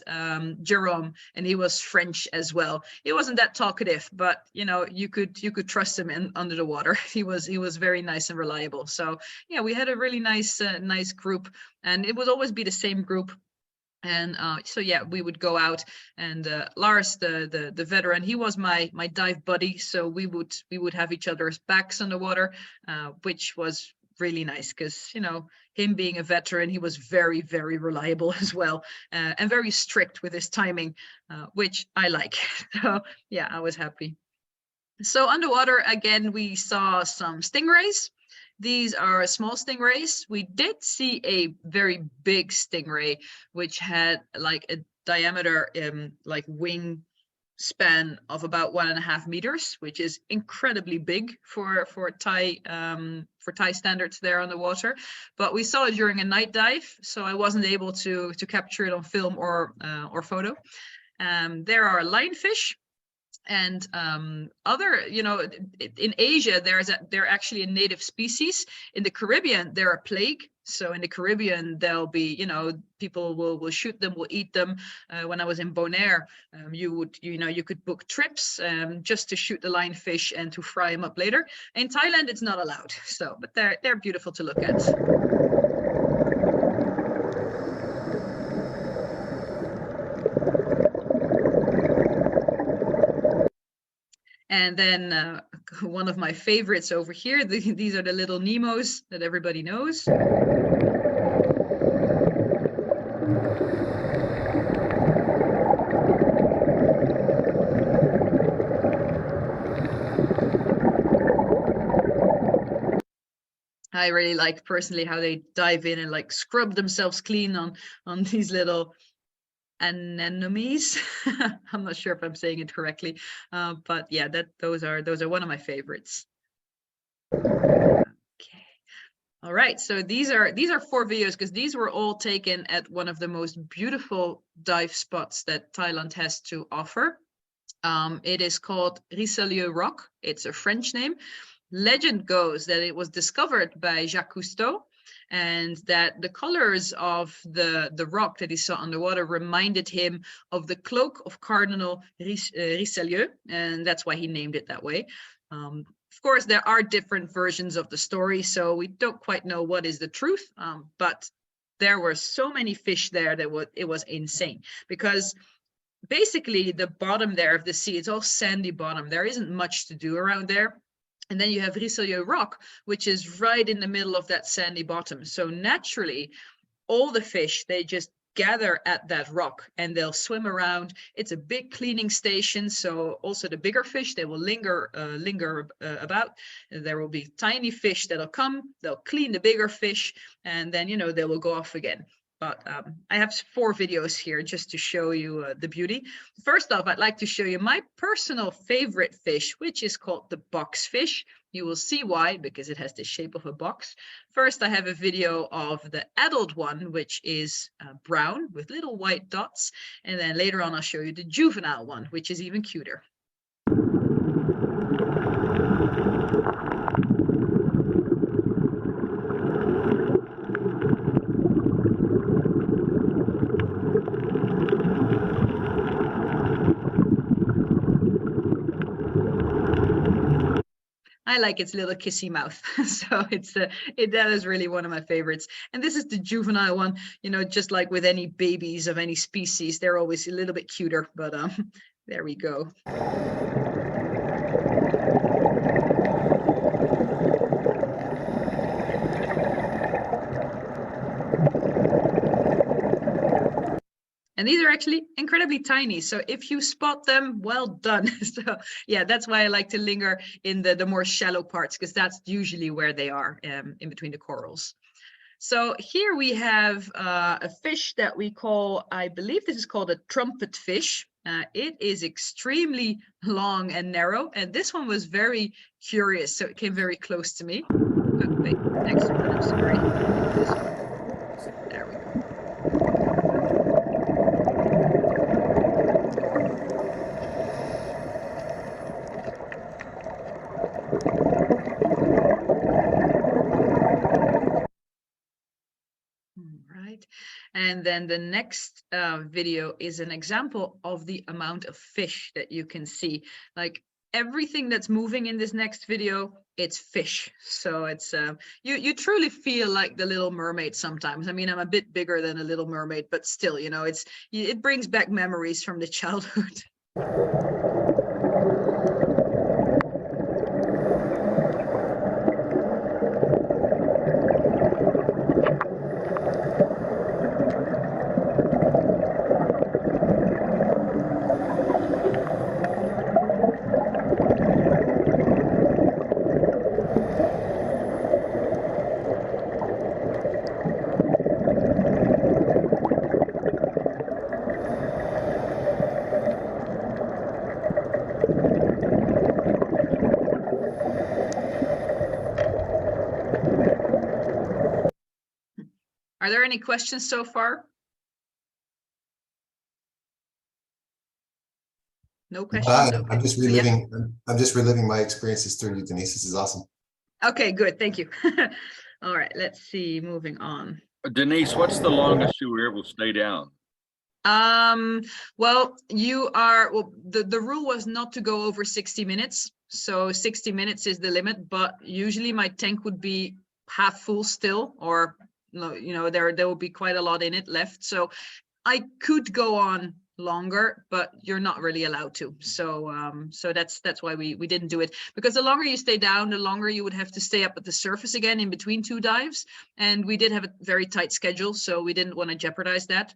Jerome, and he was French as well. He wasn't that talkative, but you could trust him under the water. He was very nice and reliable. So yeah, we had a really nice group, and it would always be the same group. And so yeah, we would go out, and Lars, the veteran, he was my dive buddy. So we would have each other's backs underwater, which was really nice because him being a veteran, he was very, very reliable as well, and very strict with his timing, which I like. So yeah, I was happy. So underwater, again, we saw some stingrays. These are small stingrays. We did see a very big stingray, which had like a diameter, like wing span of about 1.5 meters, which is incredibly big for Thai standards there on the water. But we saw it during a night dive, so I wasn't able to capture it on film or photo. There are lionfish. And other, in Asia, they're actually a native species. In the Caribbean, they're a plague. So in the Caribbean, there'll be, people will shoot them, will eat them. When I was in Bonaire, you could book trips just to shoot the lionfish and to fry them up later. In Thailand, it's not allowed. So, but they're beautiful to look at. And then one of my favorites over here, these are the little Nemos that everybody knows. I really like personally how they dive in and like scrub themselves clean on these little anemones. I'm not sure if I'm saying it correctly, but yeah, those are one of my favorites. Okay, all right. So these are 4 videos because these were all taken at one of the most beautiful dive spots that Thailand has to offer. It is called Richelieu Rock. It's a French name. Legend goes that it was discovered by Jacques Cousteau, and that the colors of the rock that he saw underwater reminded him of the cloak of Cardinal Richelieu, and that's why he named it that way. Of course, there are different versions of the story, so we don't quite know what is the truth, but there were so many fish there that it was insane, because basically the bottom there of the sea, it's all sandy bottom. There isn't much to do around there. And then you have Richelieu Rock, which is right in the middle of that sandy bottom. So naturally, all the fish, they just gather at that rock and they'll swim around. It's a big cleaning station. So also the bigger fish, they will linger about. There will be tiny fish that'll come, they'll clean the bigger fish, and then, they will go off again. But I have 4 videos here just to show you the beauty. First off, I'd like to show you my personal favorite fish, which is called the boxfish. You will see why, because it has the shape of a box. First, I have a video of the adult one, which is brown with little white dots. And then later on, I'll show you the juvenile one, which is even cuter. I like its little kissy mouth. So that is really one of my favorites. And this is the juvenile one, just like with any babies of any species, they're always a little bit cuter, but there we go. And these are actually incredibly tiny. So if you spot them, well done. So yeah, that's why I like to linger in the more shallow parts, because that's usually where they are in between the corals. So here we have a fish that we call, I believe this is called a trumpet fish. It is extremely long and narrow. And this one was very curious. So it came very close to me. Oh, wait, next one, I'm sorry. This one. There we go. And then the next video is an example of the amount of fish that you can see. Like everything that's moving in this next video, it's fish. So it's you truly feel like the Little Mermaid sometimes. I mean, I'm a bit bigger than a Little Mermaid, but still, it brings back memories from the childhood. Are there any questions so far? No questions? Okay. I'm just reliving. I'm just reliving my experiences through you, Denise. This is awesome. Okay, good. Thank you. All right, let's see. Moving on. Denise, what's the longest you were able to stay down? Well, the rule was not to go over 60 minutes. So 60 minutes is the limit, but usually my tank would be half full still, or you know, there will be quite a lot in it left. So I could go on longer, but you're not really allowed to. So that's why we didn't do it, because the longer you stay down, the longer you would have to stay up at the surface again in between 2 dives. And we did have a very tight schedule, so we didn't want to jeopardize that.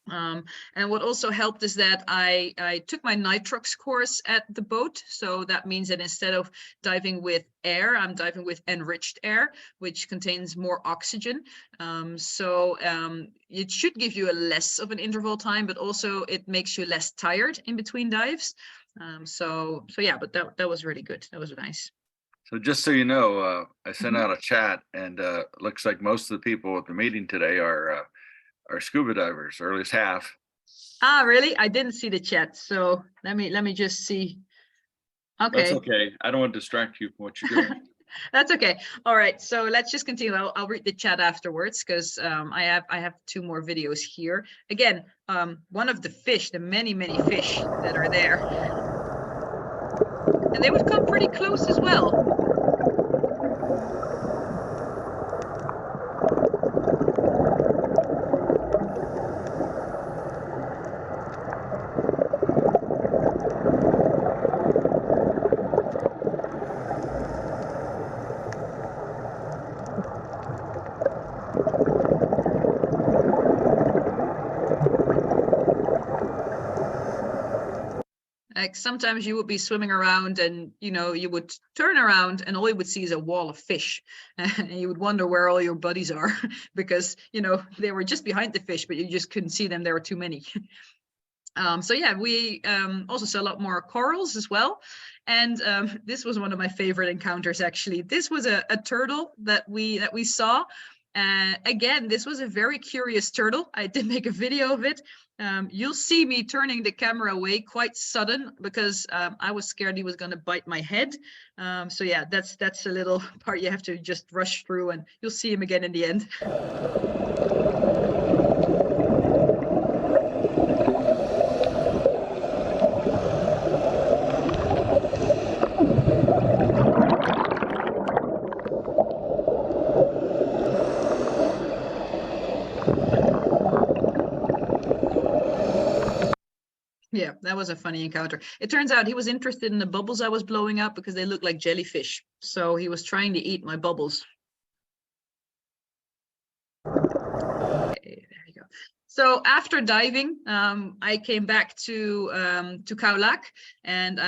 And what also helped is that I took my nitrox course at the boat. So that means that instead of diving with air, I'm diving with enriched air, which contains more oxygen. It should give you a less of an interval time, but also it makes you less tired in between dives. So yeah, but that was really good. That was nice. So just so you know, I sent out a chat, and looks like most of the people at the meeting today are scuba divers, or at least half. Ah, really? I didn't see the chat. So let me just see. Okay. That's okay. I don't want to distract you from what you're doing. That's okay. All right. So let's just continue. I'll read the chat afterwards, because I have 2 more videos here. Again, one of the fish, the many fish that are there, and they would come pretty close as well. Like sometimes you would be swimming around and, you know, you would turn around and all you would see is a wall of fish. And you would wonder where all your buddies are because, you know, they were just behind the fish, but you just couldn't see them. There were too many. So yeah, we also saw a lot more corals as well. And this was one of my favorite encounters, actually. This was a turtle that we saw. Again, this was a very curious turtle. I did make a video of it. You'll see me turning the camera away quite sudden because I was scared he was going to bite my head. So yeah, that's a little part you have to just rush through, and you'll see him again in the end. Yeah, that was a funny encounter. It turns out he was interested in the bubbles I was blowing up because they look like jellyfish. So he was trying to eat my bubbles. Okay, there you go. So after diving, I came back to Khao Lak, and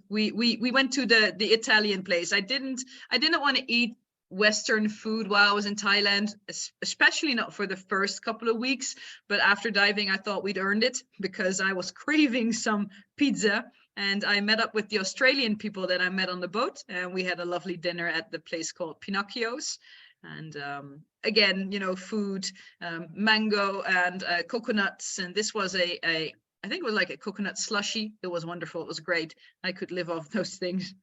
we went to the Italian place. I didn't want to eat Western food while I was in Thailand, especially not for the first couple of weeks. But after diving, I thought we'd earned it because I was craving some pizza. And I met up with the Australian people that I met on the boat, and we had a lovely dinner at the place called Pinocchio's. And again, you know, food, mango and coconuts. And this was I think it was like a coconut slushy. It was wonderful. It was great. I could live off those things.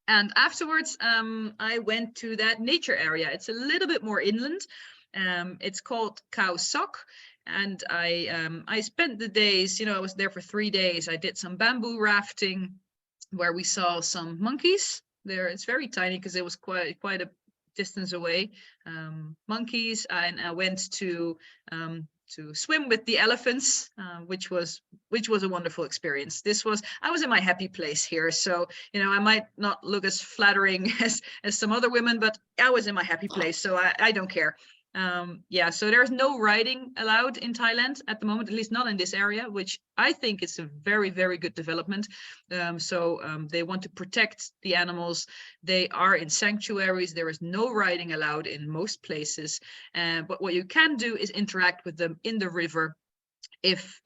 And afterwards, I went to that nature area. It's a little bit more inland. It's called Khao Sok. And I spent the days, you know, I was there for 3 days. I did some bamboo rafting where we saw some monkeys there. It's very tiny because it was quite a distance away. Monkeys, and I went to swim with the elephants, which was a wonderful experience. I was in my happy place here, so you know I might not look as flattering as some other women, but I was in my happy place, so I don't care. Yeah, so there's no riding allowed in Thailand at the moment, at least not in this area, which I think is a very, very good development. They want to protect the animals. They are in sanctuaries. There is no riding allowed in most places. But what you can do is interact with them in the river if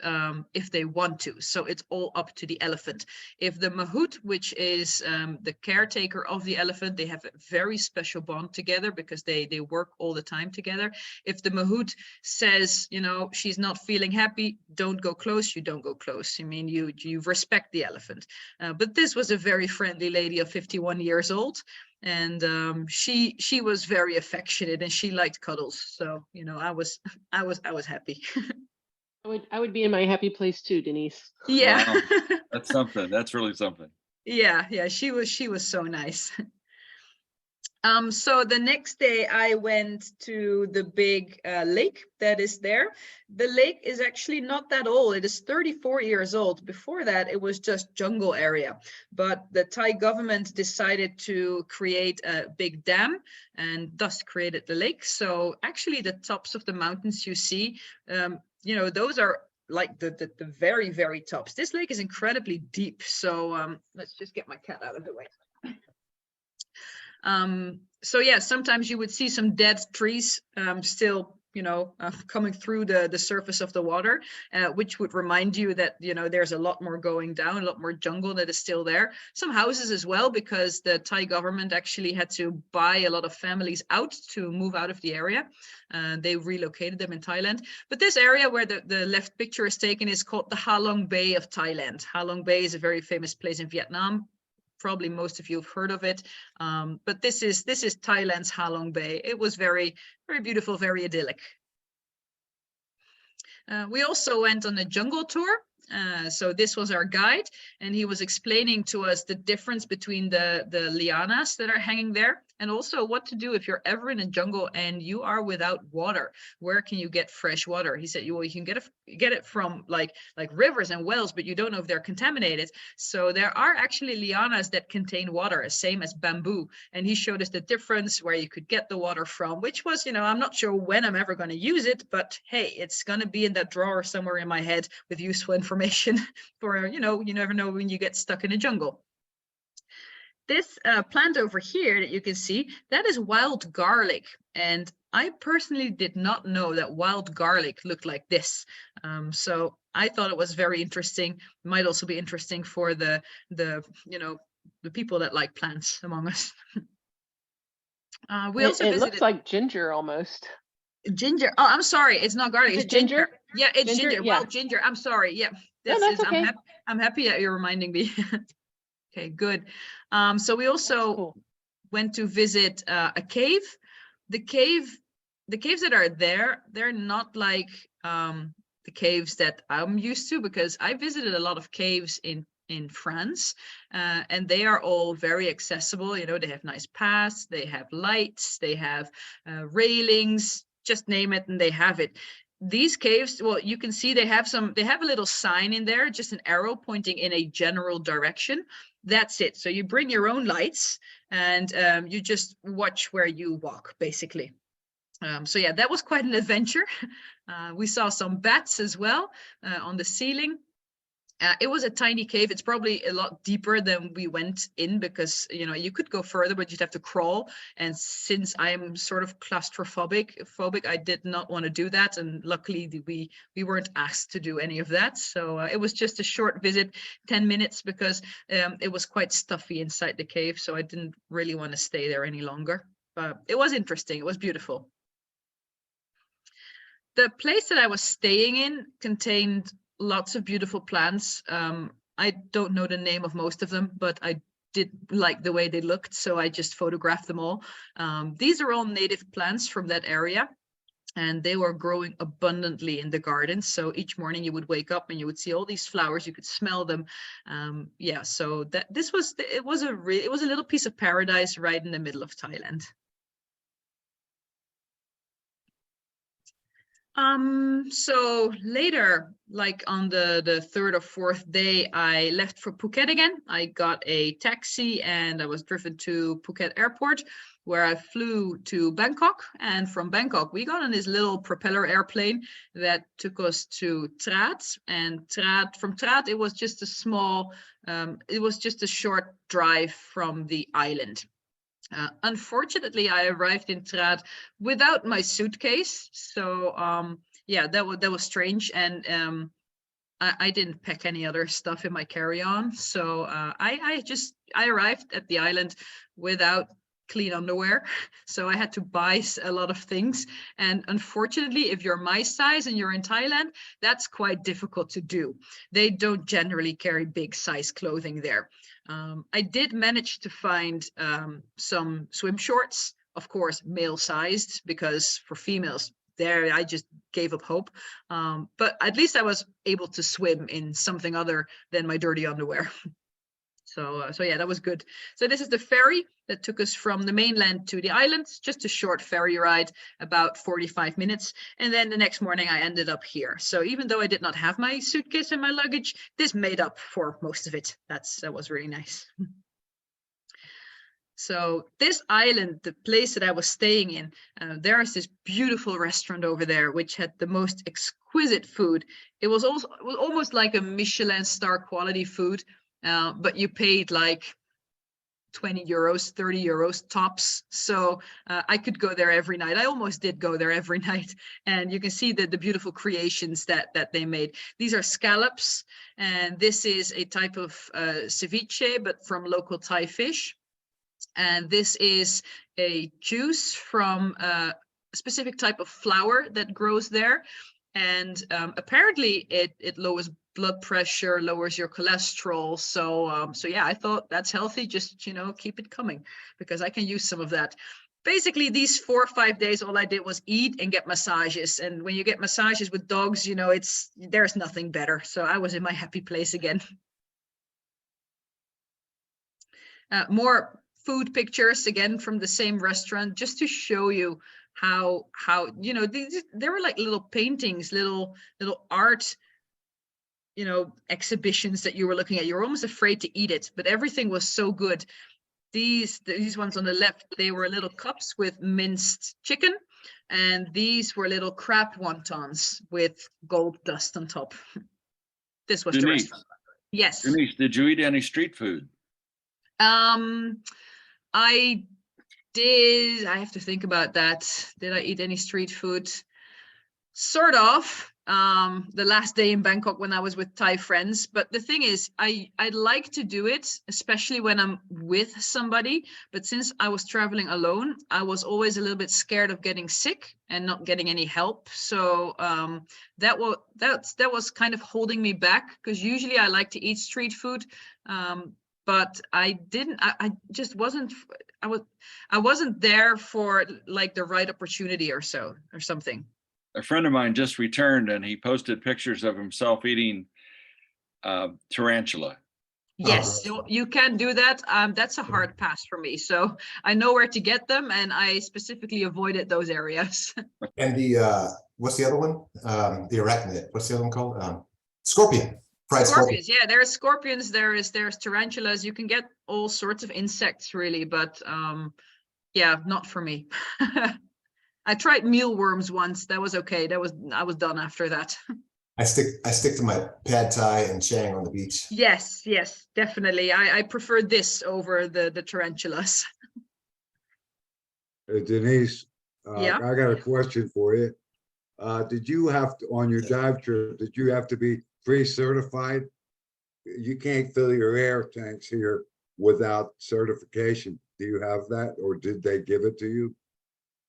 they want to. So it's all up to the elephant. If the mahout, which is the caretaker of the elephant, they have a very special bond together because they work all the time together. If the mahout says, you know, she's not feeling happy, don't go close, you don't go close. I mean, you respect the elephant. But this was a very friendly lady of 51 years old. And she was very affectionate and she liked cuddles. So, you know, I was happy. I would be in my happy place too, Denise. Yeah. Wow. That's something. That's really something. Yeah, she was so nice. So the next day I went to the big lake that is there. The lake is actually not that old. It is 34 years old. Before that, it was just jungle area. But the Thai government decided to create a big dam and thus created the lake. So actually the tops of the mountains you see, you know, those are like the very, very tops. This lake is incredibly deep. So let's just get my cat out of the way. So yeah, sometimes you would see some dead trees still, you know, coming through the surface of the water, which would remind you that, you know, there's a lot more going down, a lot more jungle that is still there. Some houses as well, because the Thai government actually had to buy a lot of families out to move out of the area. They relocated them in Thailand. But this area where the left picture is taken is called the Ha Long Bay of Thailand. Ha Long Bay is a very famous place in Vietnam. Probably most of you have heard of it, but this is Thailand's Ha Long Bay. It was very, very beautiful, very idyllic. We also went on a jungle tour. So this was our guide, and he was explaining to us the difference between the lianas that are hanging there, and also what to do if you're ever in a jungle and you are without water. Where can you get fresh water? He said, well, you can get it from like rivers and wells, but you don't know if they're contaminated. So there are actually lianas that contain water, same as bamboo. And he showed us the difference where you could get the water from, which was, you know, I'm not sure when I'm ever going to use it, but hey, it's going to be in that drawer somewhere in my head with useful information for, you know, you never know when you get stuck in a jungle. This plant over here that you can see, that is wild garlic. And I personally did not know that wild garlic looked like this. So I thought it was very interesting. Might also be interesting for the you know, the people that like plants among us. We also it looks like ginger almost. Ginger. Oh, I'm sorry. It's not garlic. It's ginger. Yeah, it's ginger. Yeah. Wild ginger. I'm sorry. Yeah. No, that's okay. I'm happy that you're reminding me. Okay, good. So we also went to visit a cave. The caves that are there, they're not like the caves that I'm used to, because I visited a lot of caves in France, and they are all very accessible. You know, they have nice paths, they have lights, they have railings, just name it, and they have it. These caves, well, you can see they have a little sign in there, just an arrow pointing in a general direction. That's it. So you bring your own lights and you just watch where you walk, basically. So yeah, that was quite an adventure. We saw some bats as well on the ceiling. It was a tiny cave. It's probably a lot deeper than we went in, because, you know, you could go further, but you'd have to crawl. And since I'm sort of claustrophobic, I did not want to do that. And luckily we weren't asked to do any of that. So it was just a short visit, 10 minutes, because it was quite stuffy inside the cave. So I didn't really want to stay there any longer. But it was interesting. It was beautiful. The place that I was staying in contained lots of beautiful plants. I don't know the name of most of them, but I did like the way they looked, so I just photographed them all. These are all native plants from that area, and they were growing abundantly in the garden. So each morning you would wake up and you would see all these flowers. You could smell them. Yeah, so it was a little piece of paradise right in the middle of Thailand. So later, like on the third or fourth day, I left for Phuket again. I got a taxi and I was driven to Phuket airport, where I flew to Bangkok. And from Bangkok, we got on this little propeller airplane that took us to Trat. And from Trat, it was just a short drive from the island. Unfortunately, I arrived in Trat without my suitcase. So yeah, that was strange. And I didn't pack any other stuff in my carry-on. So I arrived at the island without clean underwear. So I had to buy a lot of things. And unfortunately, if you're my size and you're in Thailand, that's quite difficult to do. They don't generally carry big size clothing there. I did manage to find some swim shorts, of course, male sized, because for females, there I just gave up hope. But at least I was able to swim in something other than my dirty underwear. So yeah, that was good. So this is the ferry that took us from the mainland to the islands, just a short ferry ride, about 45 minutes. And then the next morning I ended up here. So even though I did not have my suitcase and my luggage, this made up for most of it. That was really nice. So this island, the place that I was staying in, there is this beautiful restaurant over there, which had the most exquisite food. It was almost like a Michelin star quality food. But you paid like 20 euros, 30 euros tops. So I could go there every night. I almost did go there every night. And you can see the beautiful creations that they made. These are scallops. And this is a type of ceviche, but from local Thai fish. And this is a juice from a specific type of flower that grows there. And apparently it lowers blood pressure, lowers your cholesterol. So yeah, I thought that's healthy. Just, keep it coming, because I can use some of that. Basically, these 4 or 5 days, all I did was eat and get massages. And when you get massages with dogs, there's nothing better. So I was in my happy place again. More food pictures again from the same restaurant, just to show you how there were like little paintings, little art, exhibitions that you were looking at. You were almost afraid to eat it, but everything was so good. These ones on the left, they were little cups with minced chicken, and these were little crab wontons with gold dust on top. This was the restaurant. Yes. Denise, did you eat any street food? I did. I have to think about that. Did I eat any street food? Sort of. The last day in Bangkok when I was with Thai friends. But the thing is, I like to do it, especially when I'm with somebody. But since I was traveling alone, I was always a little bit scared of getting sick and not getting any help. So that was kind of holding me back, because usually I like to eat street food. But I didn't. I just wasn't. I wasn't there for like the right opportunity or something. A friend of mine just returned, and he posted pictures of himself eating tarantula. Yes, you can do that. That's a hard pass for me. So I know where to get them, and I specifically avoided those areas. And what's the other one? The arachnid. What's the other one called? Scorpion. Fried Scorpions. Yeah, there's scorpions. There's tarantulas. You can get all sorts of insects, really, but yeah, not for me. I tried mealworms once. That was okay. I was done after that. I stick to my pad thai and chang on the beach. Yes, definitely. I prefer this over the tarantulas. Denise, Yeah. I got a question for you. Did you have to, on your dive trip, did you have to be pre-certified? You can't fill your air tanks here without certification. Do you have that, or did they give it to you?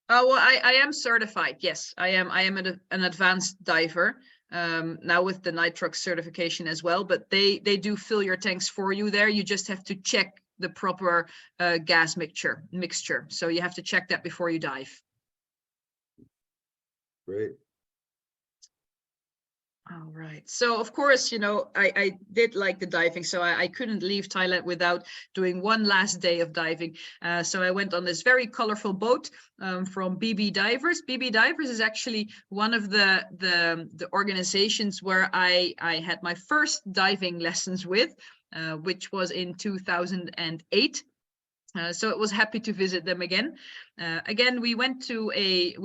Oh, well, I am certified. Yes, I am an advanced diver. Now with the nitrox certification as well, but they do fill your tanks for you there. You just have to check the proper gas mixture. So you have to check that before you dive. Great. All right. So of course, I did like the diving, so I couldn't leave Thailand without doing one last day of diving. So I went on this very colorful boat from BB Divers. BB Divers is actually one of the organizations where I had my first diving lessons with, which was in 2008. So it was happy to visit them again. Again, we went to a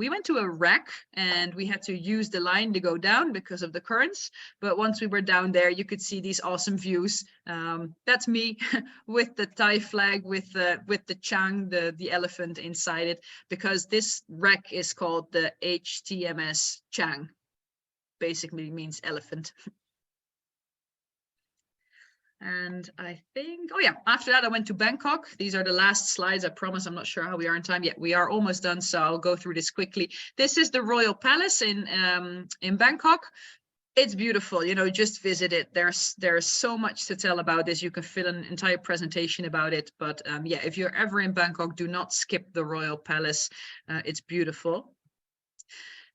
wreck, and we had to use the line to go down because of the currents. But once we were down there, you could see these awesome views. That's me with the Thai flag, with the Chang, the elephant inside it, because this wreck is called the HTMS Chang. basically means elephant. And I think, oh yeah, after that I went to Bangkok. These are the last slides, I promise. I'm not sure how we are in time yet. We are almost done, so I'll go through this quickly. This is the Royal Palace in Bangkok. It's beautiful, you know, just visit it. There's so much to tell about this. You can fill an entire presentation about it. But yeah, if you're ever in Bangkok, do not skip the Royal Palace. It's beautiful.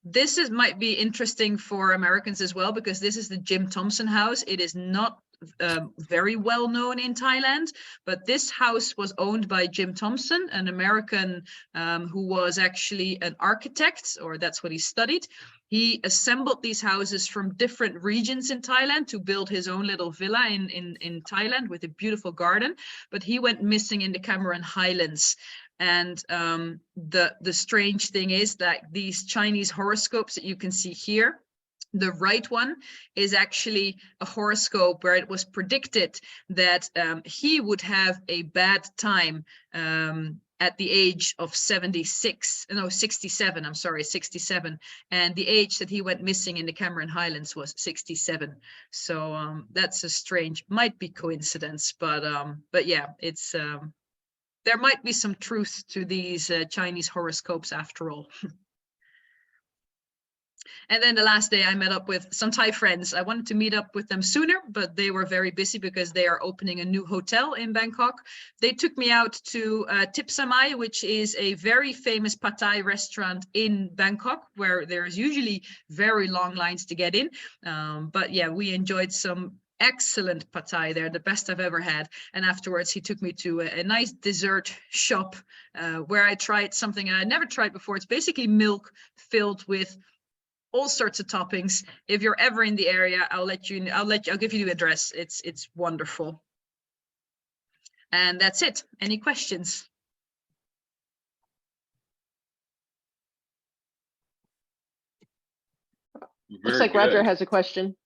This might be interesting for Americans as well, because this is the Jim Thompson house. It is not very well known in Thailand, but this house was owned by Jim Thompson, an American who was actually an architect, or that's what he studied. He assembled these houses from different regions in Thailand to build his own little villa in Thailand with a beautiful garden, but he went missing in the Cameron Highlands. And the strange thing is that these Chinese horoscopes that you can see here, the right one is actually a horoscope where it was predicted that he would have a bad time at the age of 67, I'm sorry, 67. And the age that he went missing in the Cameron Highlands was 67. So that's a strange, might be coincidence, but yeah, it's there might be some truth to these Chinese horoscopes after all. And then the last day I met up with some Thai friends. I wanted to meet up with them sooner, but they were very busy because they are opening a new hotel in Bangkok. They took me out to Tip Samai, which is a very famous Pad Thai restaurant in Bangkok, where there's usually very long lines to get in. But yeah, we enjoyed some excellent Pad Thai there, the best I've ever had. And afterwards he took me to a nice dessert shop where I tried something I never tried before. It's basically milk filled with all sorts of toppings. If you're ever in the area, I'll give you the address. It's wonderful. And that's it. Any questions? Looks like Roger has a question.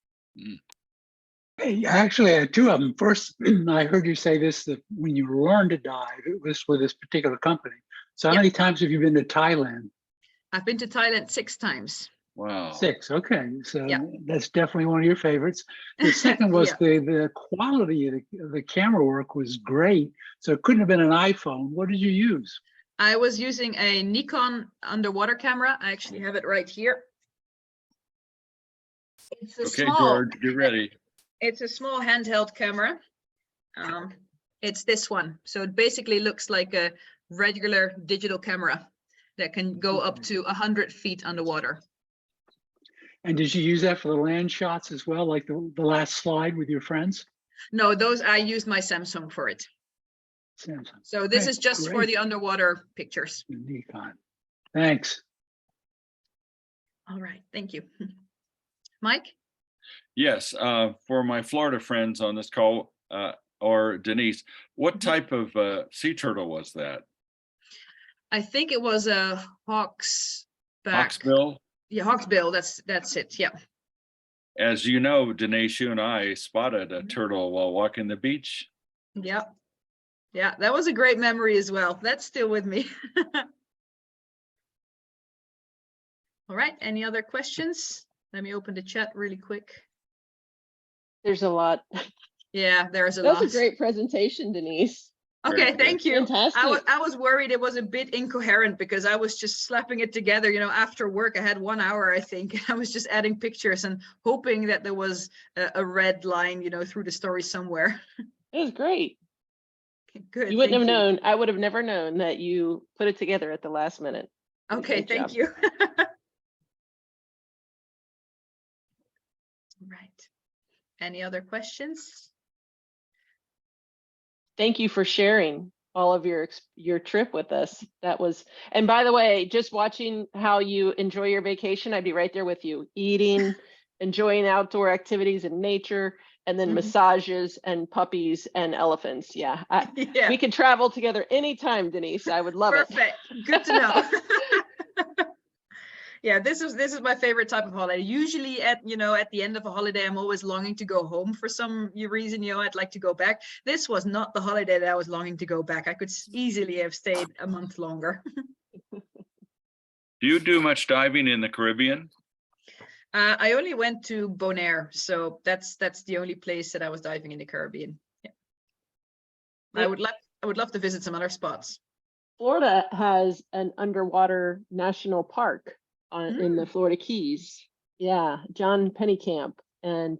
Hey, actually, I had two of them. First, I heard you say this, that when you learned to dive, it was with this particular company. So how many times have you been to Thailand? I've been to Thailand 6 times. Wow. 6, okay. So Yeah. that's definitely one of your favorites. The second was Yeah. the quality of the camera work was great. So it couldn't have been an iPhone. What did you use? I was using a Nikon underwater camera. I actually have it right here. It's a Okay, small, George, get ready. It's a small handheld camera. It's this one. So it basically looks like a regular digital camera that can go up to 100 feet underwater. And did you use that for the land shots as well, like the last slide with your friends? No, those I used my Samsung for it. Samsung. So this Okay, is just for great. the underwater pictures. Nikon. Thanks. All right, thank you. Mike? Yes, for my Florida friends on this call, or Denise, what type of sea turtle was that? I think it was a hawksback. Hawksbill? Yeah, hawksbill. That's it. Yeah. As you know, Denise, you and I spotted a turtle while walking the beach. Yeah. Yeah, that was a great memory as well. That's still with me. All right, any other questions? Let me open the chat really quick. There's a lot. Yeah, there's a That lot. was a great presentation, Denise. Okay, thank you. Fantastic. I was worried it was a bit incoherent because I was just slapping it together, you know, after work. I had 1 hour, I think. I was just adding pictures and hoping that there was a red line, you know, through the story somewhere. It was great. Okay, good. You wouldn't thank have known. I would have never known that you put it together at the last minute. Okay, Great thank job. you. Right. Any other questions? Thank you for sharing all of your trip with us. That was, and by the way, just watching how you enjoy your vacation, I'd be right there with you, eating, enjoying outdoor activities in nature, and then massages and puppies and elephants. Yeah, Yeah. we can travel together anytime, Denise. I would love it. Perfect. Good to know. Yeah, this is my favorite type of holiday. Usually at the end of a holiday, I'm always longing to go home for some reason, you know, I'd like to go back. This was not the holiday that I was longing to go back. I could easily have stayed a month longer. Do you do much diving in the Caribbean? I only went to Bonaire, so that's the only place that I was diving in the Caribbean. Yeah. I would love to visit some other spots. Florida has an underwater national park in the Florida Keys. Yeah, John Pennycamp. And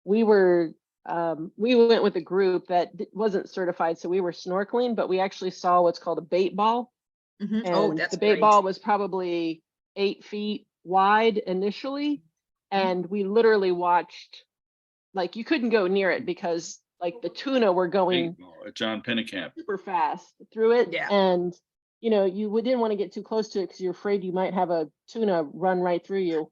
we went with a group that wasn't certified, so we were snorkeling, but we actually saw what's called a bait ball. Mhm. Oh, And that's the bait great. ball was probably 8 feet wide initially. And we literally watched, like, you couldn't go near it because like the tuna were going At John Pennycamp. super fast through it. Yeah. And you didn't want to get too close to it because you're afraid you might have a tuna run right through you.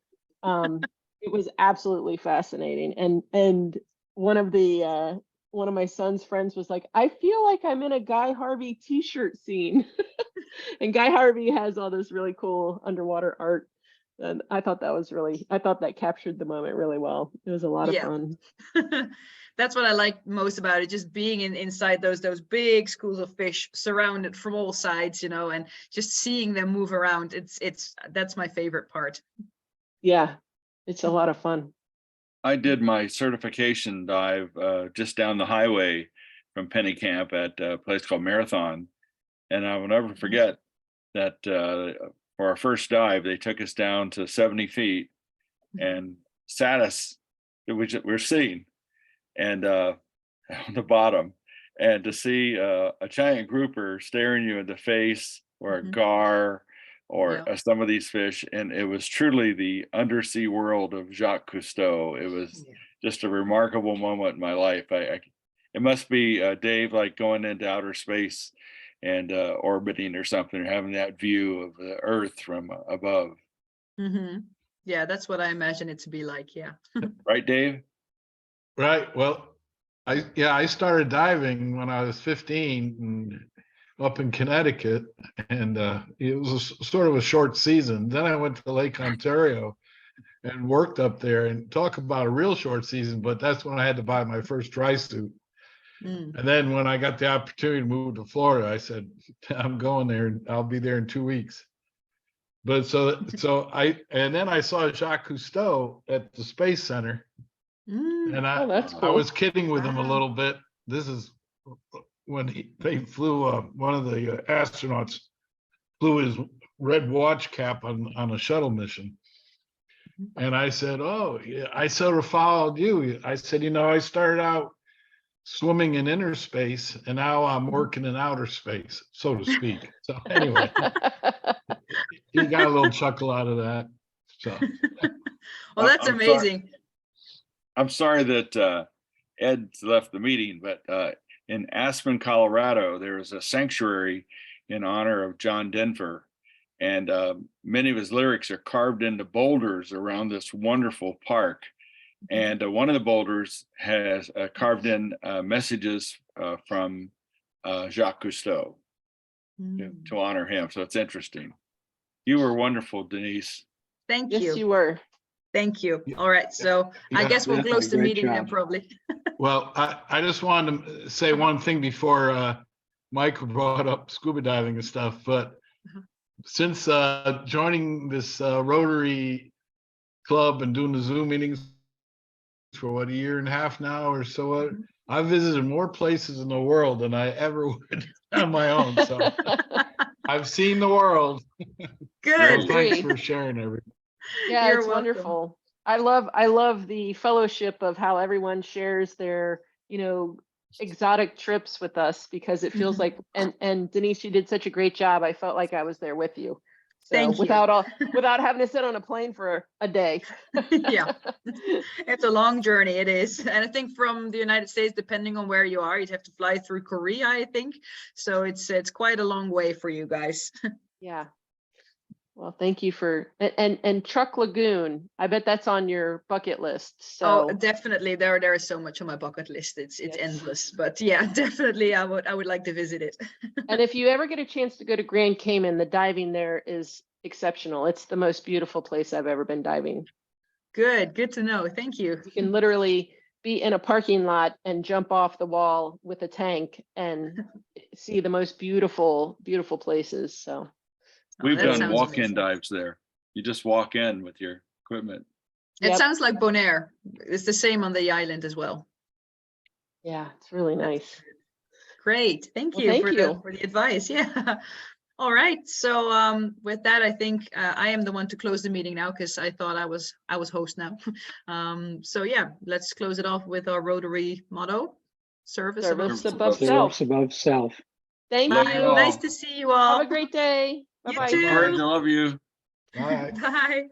It was absolutely fascinating. And one of my son's friends was like, I feel like I'm in a Guy Harvey t-shirt scene. And Guy Harvey has all this really cool underwater art. And I thought that captured the moment really well. It was a lot of Yeah. fun. That's what I like most about it, just being inside those big schools of fish, surrounded from all sides, and just seeing them move around. That's my favorite part. Yeah, it's a lot of fun. I did my certification dive just down the highway from Pennycamp at a place called Marathon. And I will never forget that for our first dive, they took us down to 70 feet and sat us, we're sitting and on the bottom, and to see a giant grouper staring you in the face, or a gar, or some of these fish, and it was truly the undersea world of Jacques Cousteau. It was just a remarkable moment in my life. It must be Dave, like going into outer space and orbiting or something, or having that view of the Earth from above. Yeah, that's what I imagine it to be like. Yeah. Right, Dave? Right. Well, I started diving when I was 15 and up in Connecticut, and it was sort of a short season. Then I went to Lake Ontario and worked up there, and talk about a real short season, but that's when I had to buy my first dry suit. And then when I got the opportunity to move to Florida, I said, I'm going there and I'll be there in 2 weeks. But and then I saw Jacques Cousteau at the Space Center. And that's cool. I was kidding with him a little bit. This is when they flew, one of the astronauts flew his red watch cap on a shuttle mission. And I said, oh, yeah, I sort of followed you. I said, I started out swimming in inner space, and now I'm working in outer space, so to speak. So anyway, he got a little chuckle out of that. So, well, that's amazing. I'm sorry that Ed left the meeting, but in Aspen, Colorado, there is a sanctuary in honor of John Denver. And many of his lyrics are carved into boulders around this wonderful park. And one of the boulders has carved in messages from Jacques Cousteau to honor him. So it's interesting. You were wonderful, Denise. Thank you. Yes, you were. Thank you. All right. So I guess we'll close the meeting then, probably. Well, I just wanted to say one thing before Michael brought up scuba diving and stuff. But since joining this Rotary Club and doing the Zoom meetings for 1.5 years now or so, I've visited more places in the world than I ever would on my own. So I've seen the world. Good. So thanks for sharing everything. Yeah, You're it's welcome. wonderful. I love the fellowship of how everyone shares their, exotic trips with us, because it feels like, and Denise, you did such a great job. I felt like I was there with you. So Thank you. without having to sit on a plane for a day. Yeah, it's a long journey. It is. And I think from the United States, depending on where you are, you'd have to fly through Korea, I think. So it's quite a long way for you guys. Yeah. Well, thank you for, and Truck Lagoon. I bet that's on your bucket list. So Oh, definitely. There is so much on my bucket list. It's endless, but yeah, definitely. I would like to visit it. And if you ever get a chance to go to Grand Cayman, the diving there is exceptional. It's the most beautiful place I've ever been diving. Good to know. Thank you. You can literally be in a parking lot and jump off the wall with a tank and see the most beautiful places. So We've that done sounds walk-in amazing. dives there. You just walk in with your equipment. It Yep. sounds like Bonaire. It's the same on the island as well. Yeah, it's really nice. Great. Thank Well, you thank for you. the advice. Yeah. All right. So with that, I think I am the one to close the meeting now because I thought I was host now. So yeah, let's close it off with our Rotary motto. Service above Service above self. self. Service above self. Thank Love Bye. you you. all. Nice to see you all. Have a great day. You Bye-bye. too. George, I love you. Bye. Bye.